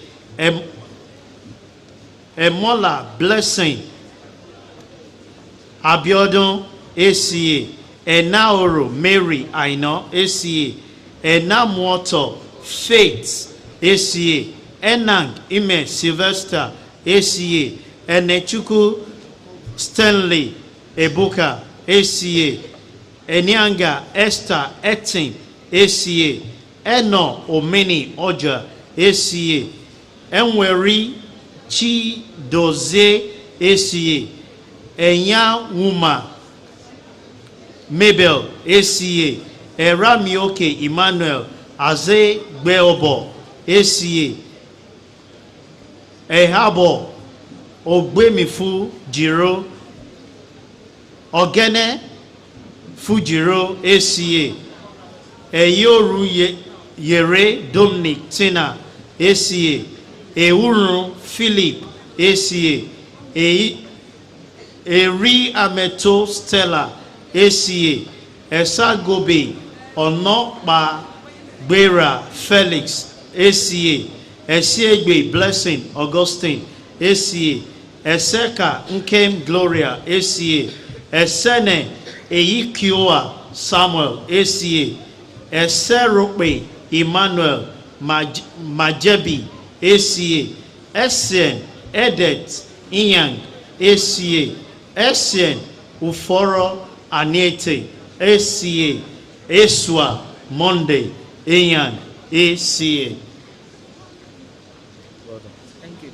Emola Blessing Abiodun ACA, Enaoro Mary Aino ACA, Enamoto Faith ACA, Enang Ime Sylvester ACA, Enechuku Stanley Ebuka ACA, Enyanga Esther Etin ACA, Eno Omeni Oja ACA, Enweri Chi Doze ACA, Enya Wuma Mabel ACA, Eramioke Emmanuel Aze Gbeobo ACA, Ehabo Ogbemifu Jiro Ogene Fujiro ACA, Eyoru Yere Dominic Tina ACA, Euru Philip ACA, Eri Ameto Stella ACA, Esagobe Onokpa Gbera Felix ACA, Esiegbe Blessing Augustine ACA, Eseka Nkem Gloria ACA, Esene Eyikioa Samuel ACA, Eserope Emmanuel Majebi ACA, Essien Edet Inyang ACA, Essien Uforo Anete ACA, Eswa Monday Inyang ACA. Thank you.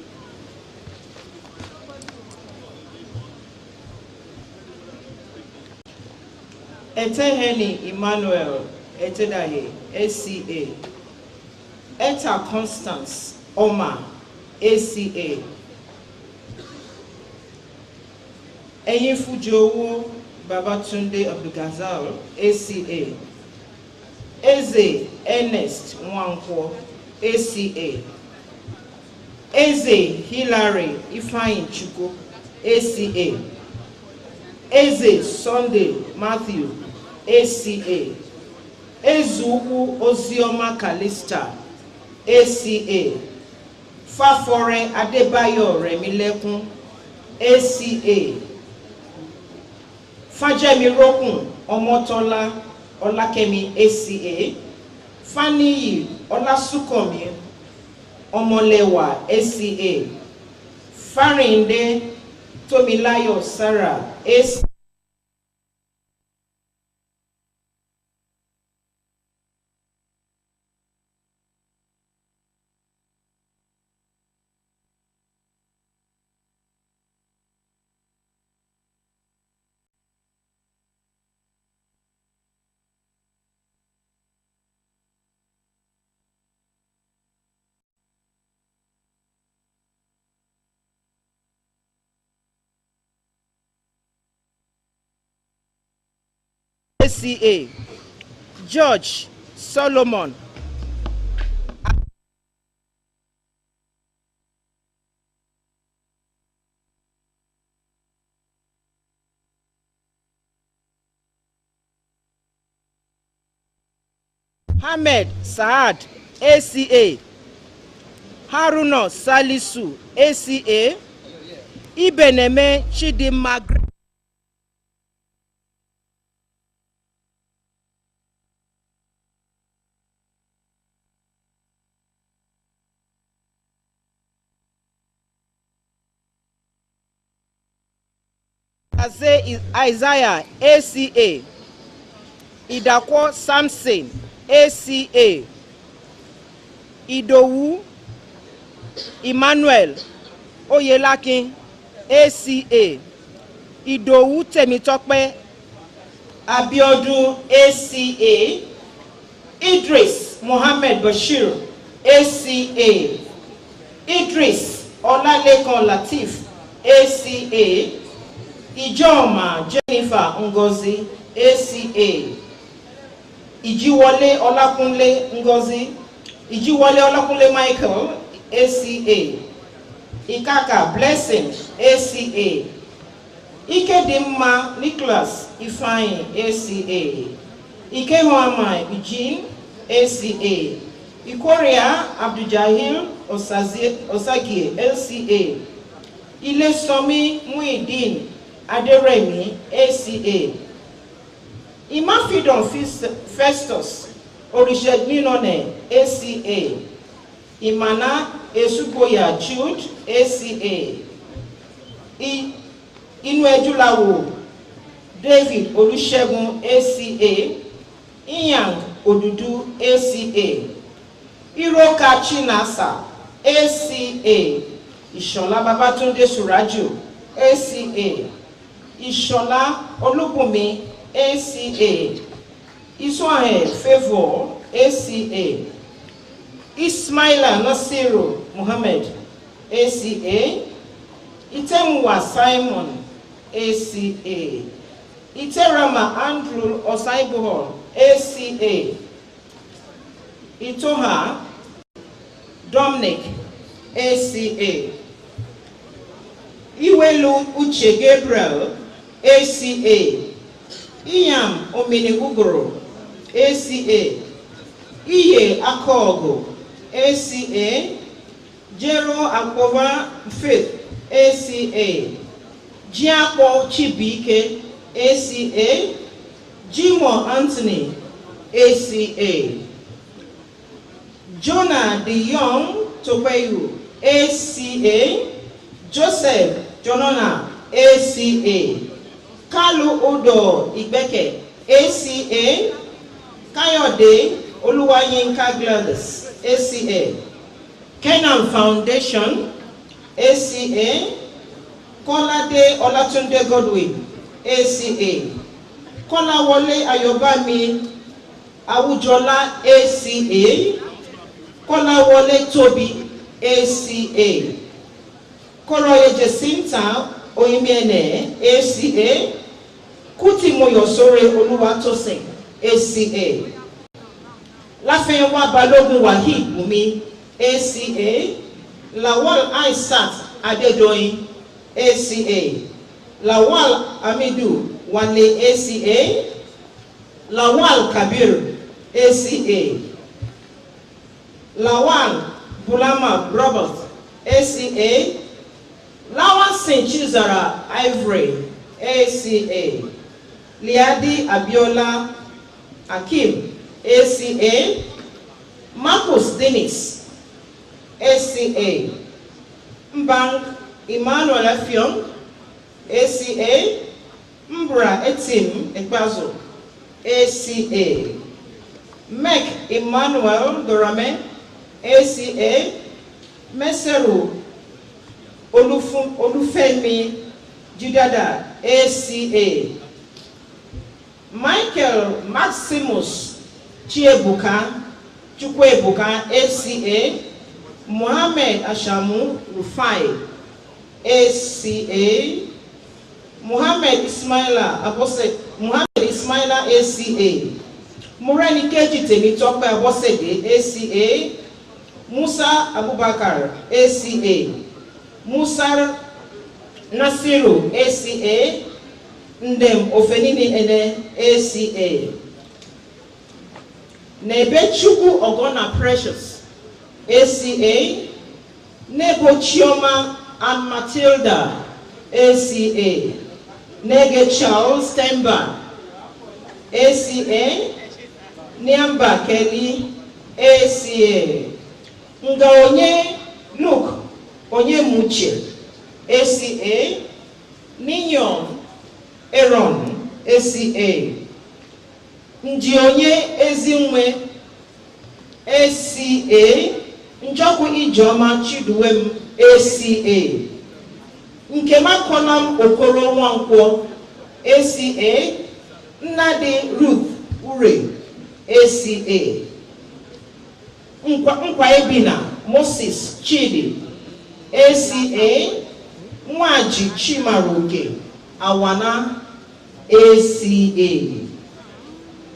Eteheni Emmanuel Etedahe ACA, Eta Constance Oma ACA, Eyinfujowo Babatunde Abdulgazal ACA, Eze Ernest Nwankwo ACA, Eze Hilary Ifeanyi Chukwu ACA, Eze Sunday Matthew ACA, Ezuku Ozioma Kalista ACA, Fafore Adebayo Remilekun ACA, Fajemirokun Omotola Olakemi ACA, Faniyi Olasukomi Omolewa ACA, Farinde Tomilayo Sarah ACA, George Solomon Ahmed Saad ACA, Haruna Salisu ACA, Ibeneme Chidimma Isaiah ACA, Idakwo Samson ACA, Idowu Emmanuel Oyelakin ACA, Idowu Temitope Abiodun ACA, Idris Mohammed Bashir ACA, Idris Olalekan Latif ACA, Ijoma Jennifer Ngozi ACA, Ijiwole Olakunle Ngozi, Ijiwole Olakunle Michael, ACA. Ikaka Blessing, ACA. Ikedimma Nicholas Ifeanyi, ACA. Ikehuama Eugene, ACA. Ikoria Abdujahil Osagie, LCA. Ilesomi Muideen Aderemi, ACA. Imafidon Festus Orisegninone, ACA. Imana Esuboya Jude, ACA. Inuejulawo David Olusegun, ACA. Inyang Odudu, ACA. Iroka Chinasa, ACA. Ishola Babatunde Suraju, ACA. Ishola Olubumi, ACA. Iswahe Favor, ACA. Ismaila Nasiru Muhammad, ACA. Itemwa Simon, ACA. Iterama Andrew Osaibuhon, ACA. Itoha Dominic, ACA. Iwelu Uche Gabriel, ACA. Iyam Ominigugoro, ACA. Iye Akogo, ACA. Jero Akova Faith, ACA. Jiapo Chibike, ACA. Jimo Anthony, ACA. Jonah De Young Topeyu, ACA. Joseph Jonona, ACA. Kalu Odo Igbeke, ACA. Kayode Oluwayinka Gladys, ACA. Kenan Foundation, ACA. Kolade Olatunde Godwin, ACA. Kolawole Ayobami Awujola, ACA. Kolawole Tobi, ACA. Koroye Jacinta Oyimiene, ACA. Kutimoyo Sore Oluwatosin, ACA. Lafenwa Balogun Wahid Bumi, ACA. Lawal Aisat Adedoyin, ACA. Lawal Amidu Wale, ACA. Lawal Kabir, ACA. Lawal Bulama Robert, ACA. Lawal St. Chizara Ivory, ACA. Liadi Abiola Akim, ACA. Marcus Dennis, ACA. Mbang Emmanuel Afion, ACA. Mbra Etim Ekbazo, ACA. Mek Emmanuel Dorame, ACA. Meseru Olufemi Judada, ACA. Michael Maximus Chiebuka Chukwebuka, ACA. Mohammed Ashamu Rufai, ACA. Muhammad Ismaila ACA. Murani Keji Temitope Abosede, ACA. Musa Abubakar, ACA. Musa Nasiru, ACA. Ndem Ofenini Ene, ACA. Nebechuku Ogona Precious, ACA. Nebo Chioma and Matilda, ACA. Nege Charles Temba, ACA. Niamba Kelly, ACA. Nga Onye Luke Onye Muche, ACA. Ninyon Aaron, ACA. Njionye Ezinwe, ACA. Njoku Ijoma Chiduwem, ACA. Nkema Konam Okoro Nwankwo, ACA. Nnadi Ruth Ure, ACA. Nkwa Ebina Moses Chidi, ACA. Nwaji Chimaroke Awana, ACA.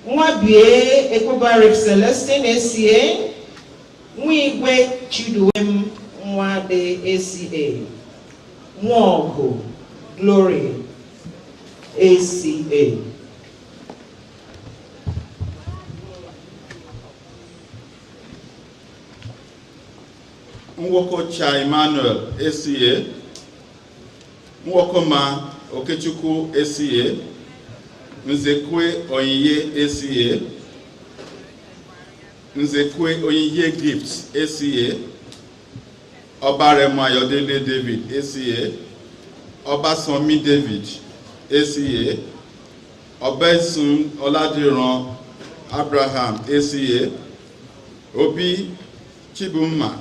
Mwabie Ekobarek Celestine ACA, Mwigwe Chiduem Mwade ACA, Mwogo Glory ACA. Nwokocha Emmanuel ACA, Nwokoma Okechukwu ACA, Nzekwe Onyinye ACA, Nzekwe Onyinye Gifts ACA, Obaremo Ayodele David ACA, Obasanmi David ACA, Obesun Oladiran Abraham ACA, Obi Chibuma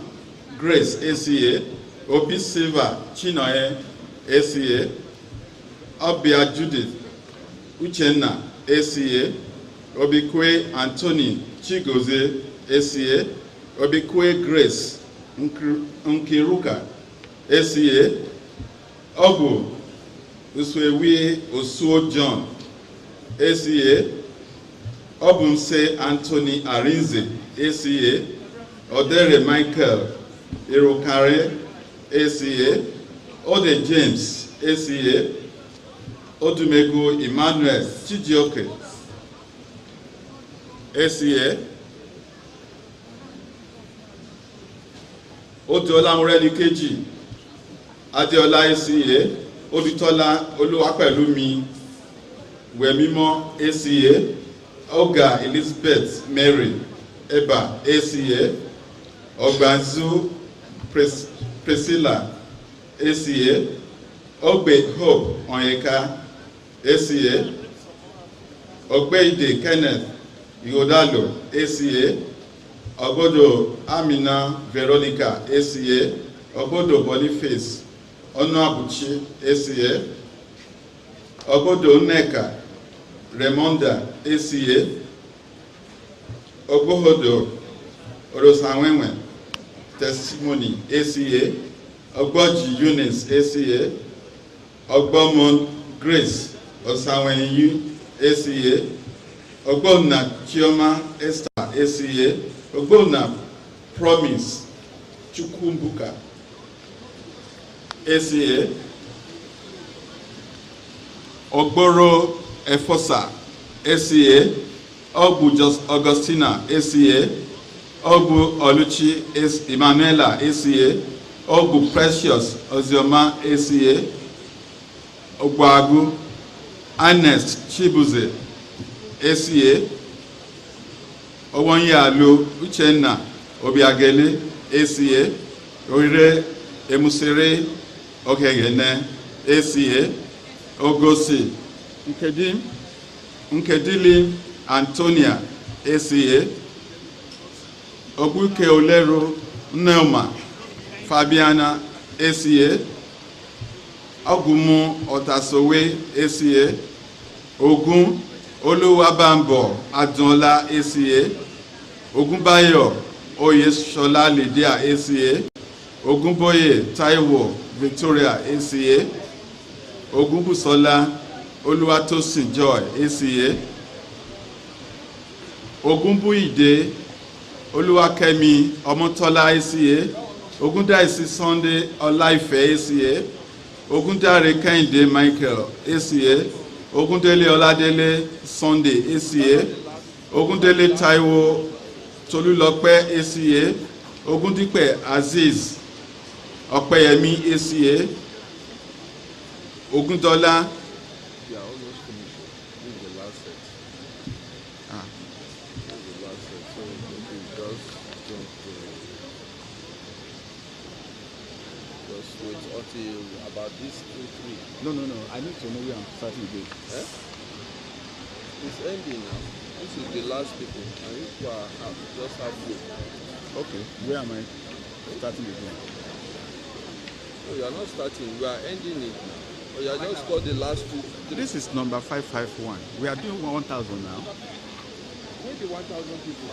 Grace ACA, Obi Silva Chinoye ACA, Obia Judith Uchenna ACA, Obikwe Anthony Chigoze ACA, Obikwe Grace Nkiruka ACA, Obu Uswewie Osuo John ACA, Obumse Anthony Arinze ACA, Odere Michael Irokare ACA, Ode James ACA, Odumego Emmanuel Chijioke ACA, Odeola Morenikeji Adeola ACA, Oditola Oluwapelumi Wemimo ACA, Oga Elizabeth Mary Eba ACA, Ogbanzu Priscilla ACA, Ogbe Hope Onyeka ACA, Ogbeide Kenneth Ihodalo ACA, Ogodo Amina Veronica ACA, Ogodo Boniface Onoabuchi ACA, Ogodo Nneka Remonda ACA, Ogbohodo Orosanwenwe Testimony ACA, Ogboji Eunice ACA, Ogbomon Grace Osanwenyu ACA, Ogbonna Chioma Esther ACA, Ogbonna Promise Chukwumbuka ACA, Ogboro Efosa ACA, Ogbu Augustina ACA, Ogbu Oluchi Emmanuela ACA, Ogbu Precious Ozioma ACA, Ogbagu Ernest Chibuze ACA, Owonyalu Uchenna Obiagele ACA, Oire Emusere Okegene ACA, Ogosi Nkedili Antonia ACA, Obuke Olero Neoma Fabiana ACA, Ogumu Otasowe ACA, Ogun Oluwabambo Adonla ACA, Ogunbayo Oyeshola Lydia ACA, Ogunboye Taiwo Victoria ACA, Ogunbusola Oluwatosin Joy ACA, Ogunbuide Oluwakemi Omotola ACA, Ogundaisi Sunday Olaife ACA, Ogundare Kehinde Michael ACA, Ogundele Oladele Sunday ACA, Ogundele Taiwo Tolulope ACA, Ogundipe Aziz Opeyemi ACA, Ogundola about these 2, 3. No. I need to know where I'm starting with. Eh? It's ending now. This is the last people. And if you are just halfway. Okay. Where am I starting again? No, you are not starting. We are ending it now. Or you are just called the last 2, 3. This is number 551. We are doing 1,000 now. Where the 1,000 people?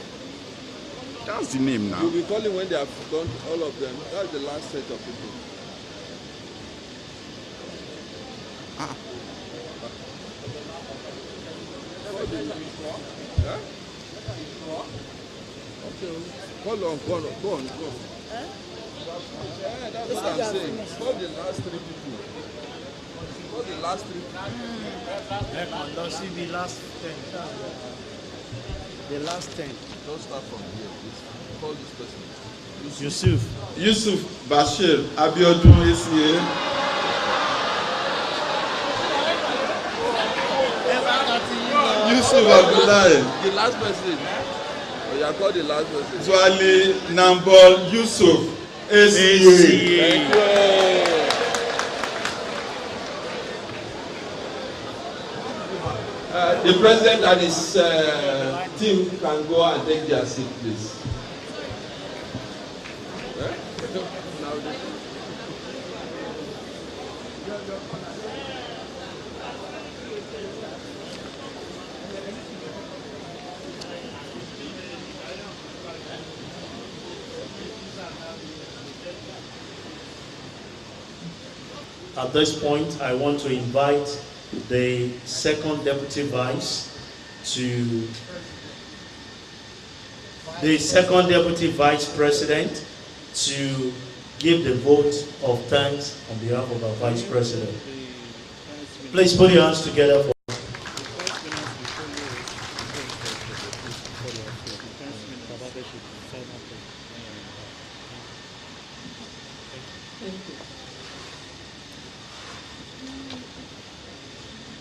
That's the name now. You'll be calling when they have done all of them. That's the last set of people. Yeah? Okay, go on. Yeah, that's what I'm saying. Call the last three people. Call the last three people. Let's see the last 10. The last 10. Don't start from here. Please. Call this person. Yusuf Bashir Abiodun ACA. Yusuf Abdullahi. The last person. Oh, you are called the last person. Zwali Nambol Yusuf ACA. Thank you. The president and his team can go and take their seat, please. At this point, I want to invite the second deputy vice president to give the vote of thanks on behalf of our vice president. Please put your hands together for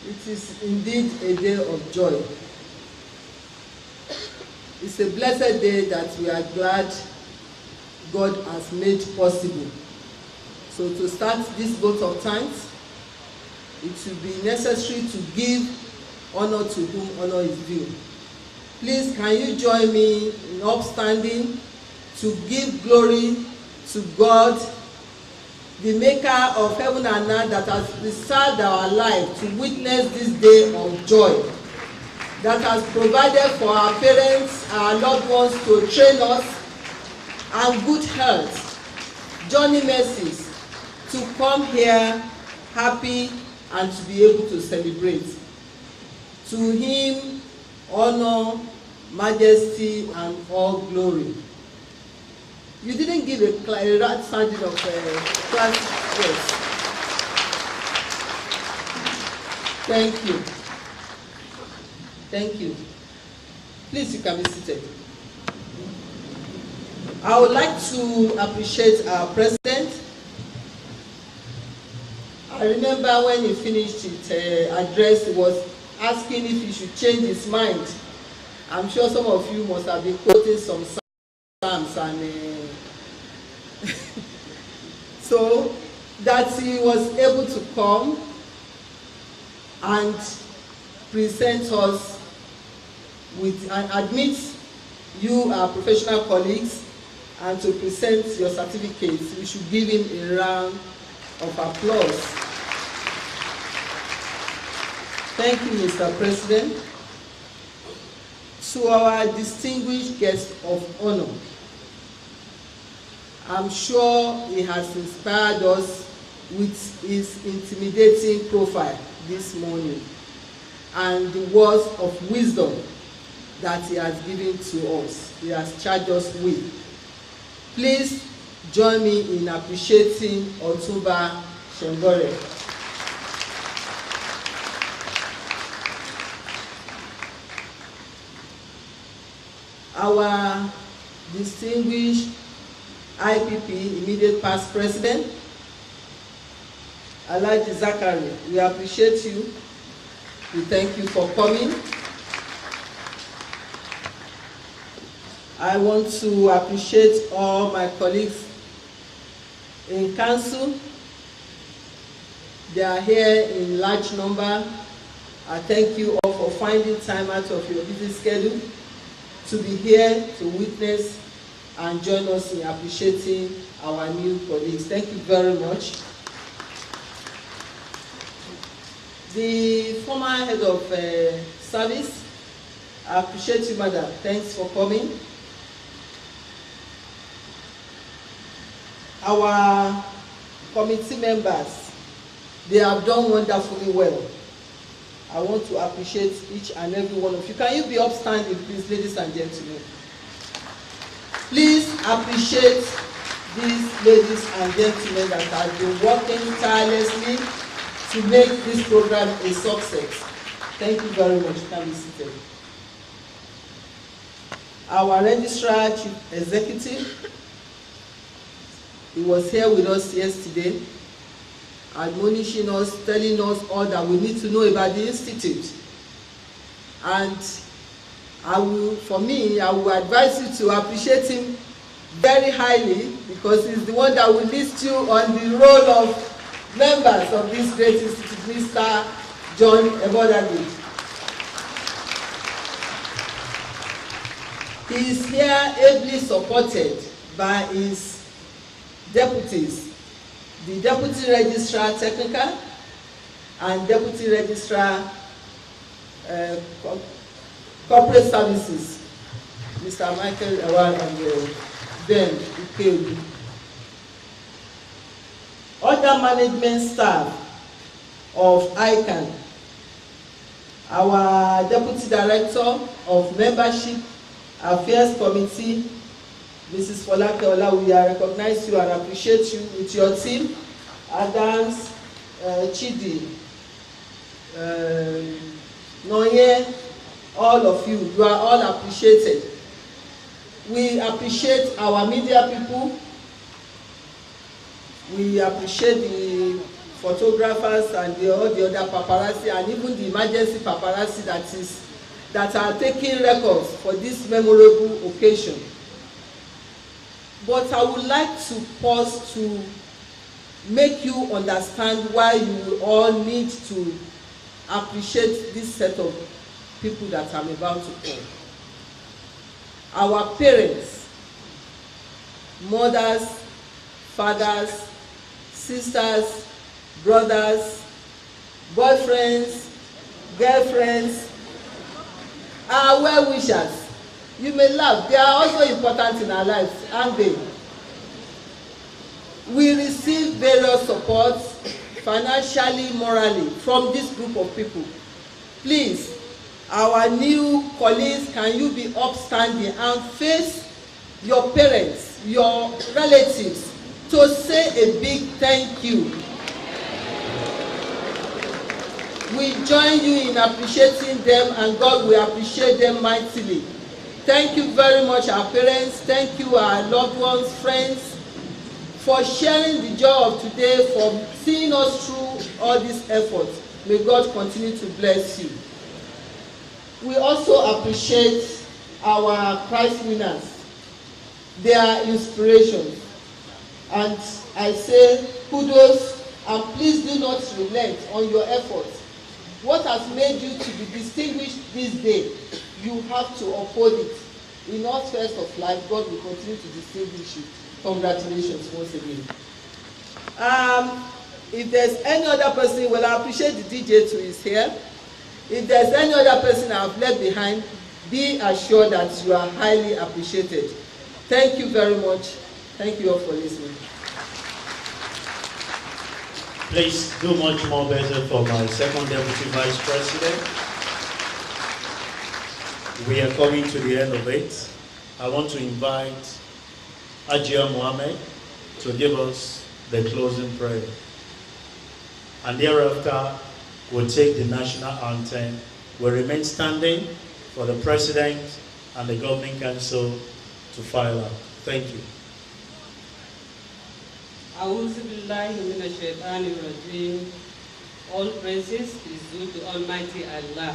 It is indeed a day of joy. It's a blessed day that we are glad God has made possible. So to start this vote of thanks, it will be necessary to give honor to whom honor is due. Please, can you join me in upstanding to give glory to God, the maker of heaven and earth, that has preserved our life to witness this day of joy, that has provided for our parents, our loved ones to train us, and good health, journey mercies, to come here happy and to be able to celebrate. To him, honor, majesty, and all glory. You didn't give a right sounding of class. Yes. Thank you. Thank you. Please, you can be seated. I would like to appreciate our president. I remember when he finished his address, he was asking if he should change his mind. I'm sure some of you must have been quoting some psalms and so that he was able to come and present us with and admit you, our professional colleagues, and to present your certificates. We should give him a round of applause. Thank you, Mr. President. To our distinguished guest of honor, I'm sure he has inspired us with his intimidating profile this morning and the words of wisdom that he has given to us, he has charged us with. Please join me in appreciating Otunba Shengore. Our distinguished IPP immediate past president, Alhaji Zakari, we appreciate you. We thank you for coming. I want to appreciate all my colleagues in council. They are here in large number. I thank you all for finding time out of your busy schedule to be here to witness and join us in appreciating our new colleagues. Thank you very much. The former head of service, I appreciate you, madam. Thanks for coming. Our committee members, they have done wonderfully well. I want to appreciate each and every one of you. Can you be upstanding, please, ladies and gentlemen? Please appreciate these ladies and gentlemen that have been working tirelessly to make this program a success. Thank you very much. You can be seated. Our registrar chief executive, he was here with us yesterday, admonishing us, telling us all that we need to know about the institute. And I will advise you to appreciate him very highly, because he's the one that will list you on the roll of members of this great institute, Mr. John Ebodadi. He is here ably supported by his deputies, the Deputy Registrar Technical and Deputy Registrar Corporate Services, Mr. Michael Ewan and Ben Ukebu. Other management staff of ICAN, our Deputy Director of Membership Affairs Committee, Mrs. Folake Ola, we recognize you and appreciate you with your team. Adams, Chidi, Noye, all of you, you are all appreciated. We appreciate our media people. We appreciate the photographers and all the other paparazzi, and even the emergency paparazzi that are taking records for this memorable occasion. But I would like to pause to make you understand why you all need to appreciate this set of people that I'm about to call. Our parents, mothers, fathers, sisters, brothers, boyfriends, girlfriends, our well-wishers. You may laugh, they are also important in our lives, aren't they? We receive various supports, financially, morally, from this group of people. Please, our new colleagues, can you be upstanding and face your parents, your relatives, to say a big thank you. We join you in appreciating them, and God will appreciate them mightily. Thank you very much, our parents. Thank you, our loved ones, friends, for sharing the joy of today, for seeing us through all these efforts. May God continue to bless you. We also appreciate our prize winners, their inspirations. And I say kudos, and please do not relent on your efforts. What has made you to be distinguished this day, you have to uphold it. In all spheres of life, God will continue to distinguish you. Congratulations once again. If there's any other person, well, I appreciate the DJ who is here. If there's any other person I've left behind, be assured that you are highly appreciated. Thank you very much. Thank you all for listening. Please do much more better for my second Deputy Vice President. We are coming to the end of it. I want to invite Ajia Mohammed to give us the closing prayer. And thereafter, we'll take the national anthem. We'll remain standing for the President and the Governing Council to file out. Thank you. All praises is due to Almighty Allah.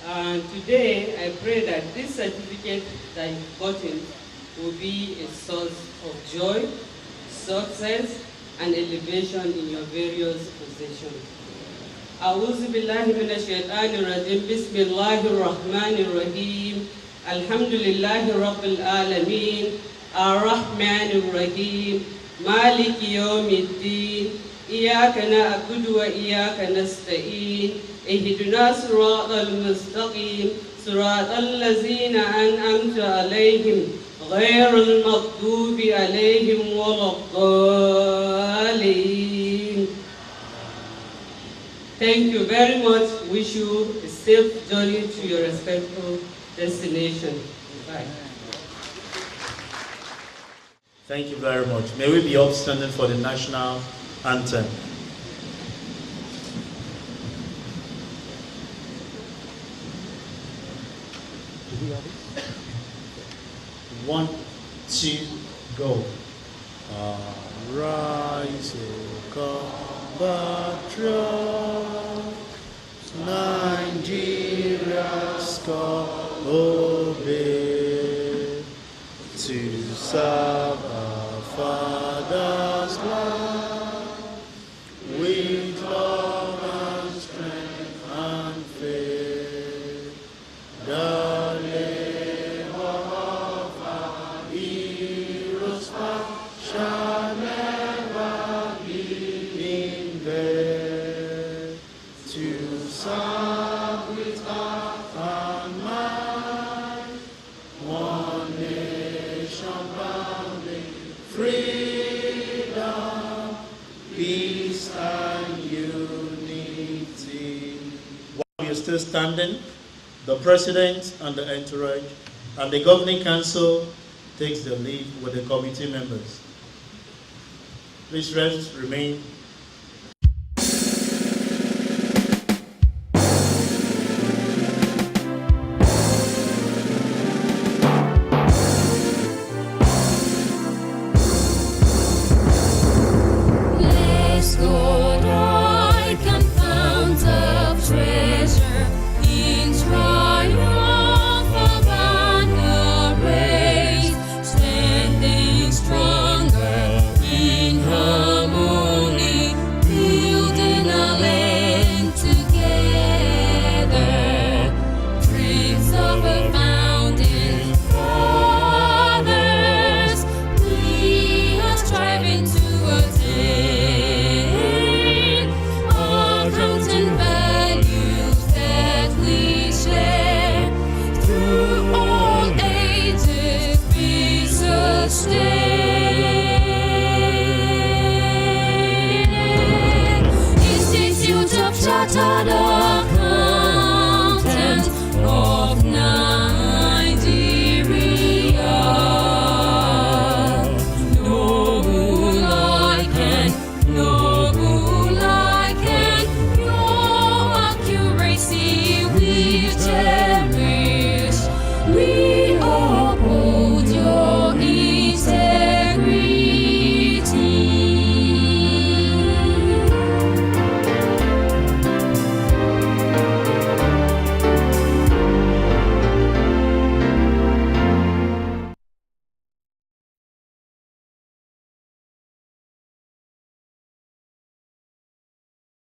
And today I pray that this certificate that you've gotten will be a source of joy, success, and elevation in your various positions. أعوذ بالله من الشيطان الرجيم بسم الله الرحمن الرحيم الحمد لله رب العالمين الرحمن الرحيم مالك يوم الدين إياك نعبد وإياك نستعين اهدنا صراط المستقيم صراط الذين أنعمت عليهم غير المغضوب عليهم ولا الضالين. Thank you very much. Wish you a safe journey to your respectful destination. Bye. Thank you very much. May we be upstanding for the national anthem. One, two, go. Arise, O compatriot, Nigeria's God obey, to serve our Father's land with love and strength and faith. The labor of our heroes past shall never be in vain. To serve with heart and mind, one nation bound in freedom, peace and unity. While we are still standing, the President and the entourage and the Governing Council takes the lead with the committee members. Please remain. Bless God, I can fount of treasure in triumph of banner raised, standing stronger in harmony, building a land together. Dreams of a founding fathers, we are striving to attain. Our counting values that we share through all ages be sustained. Institute of Chartered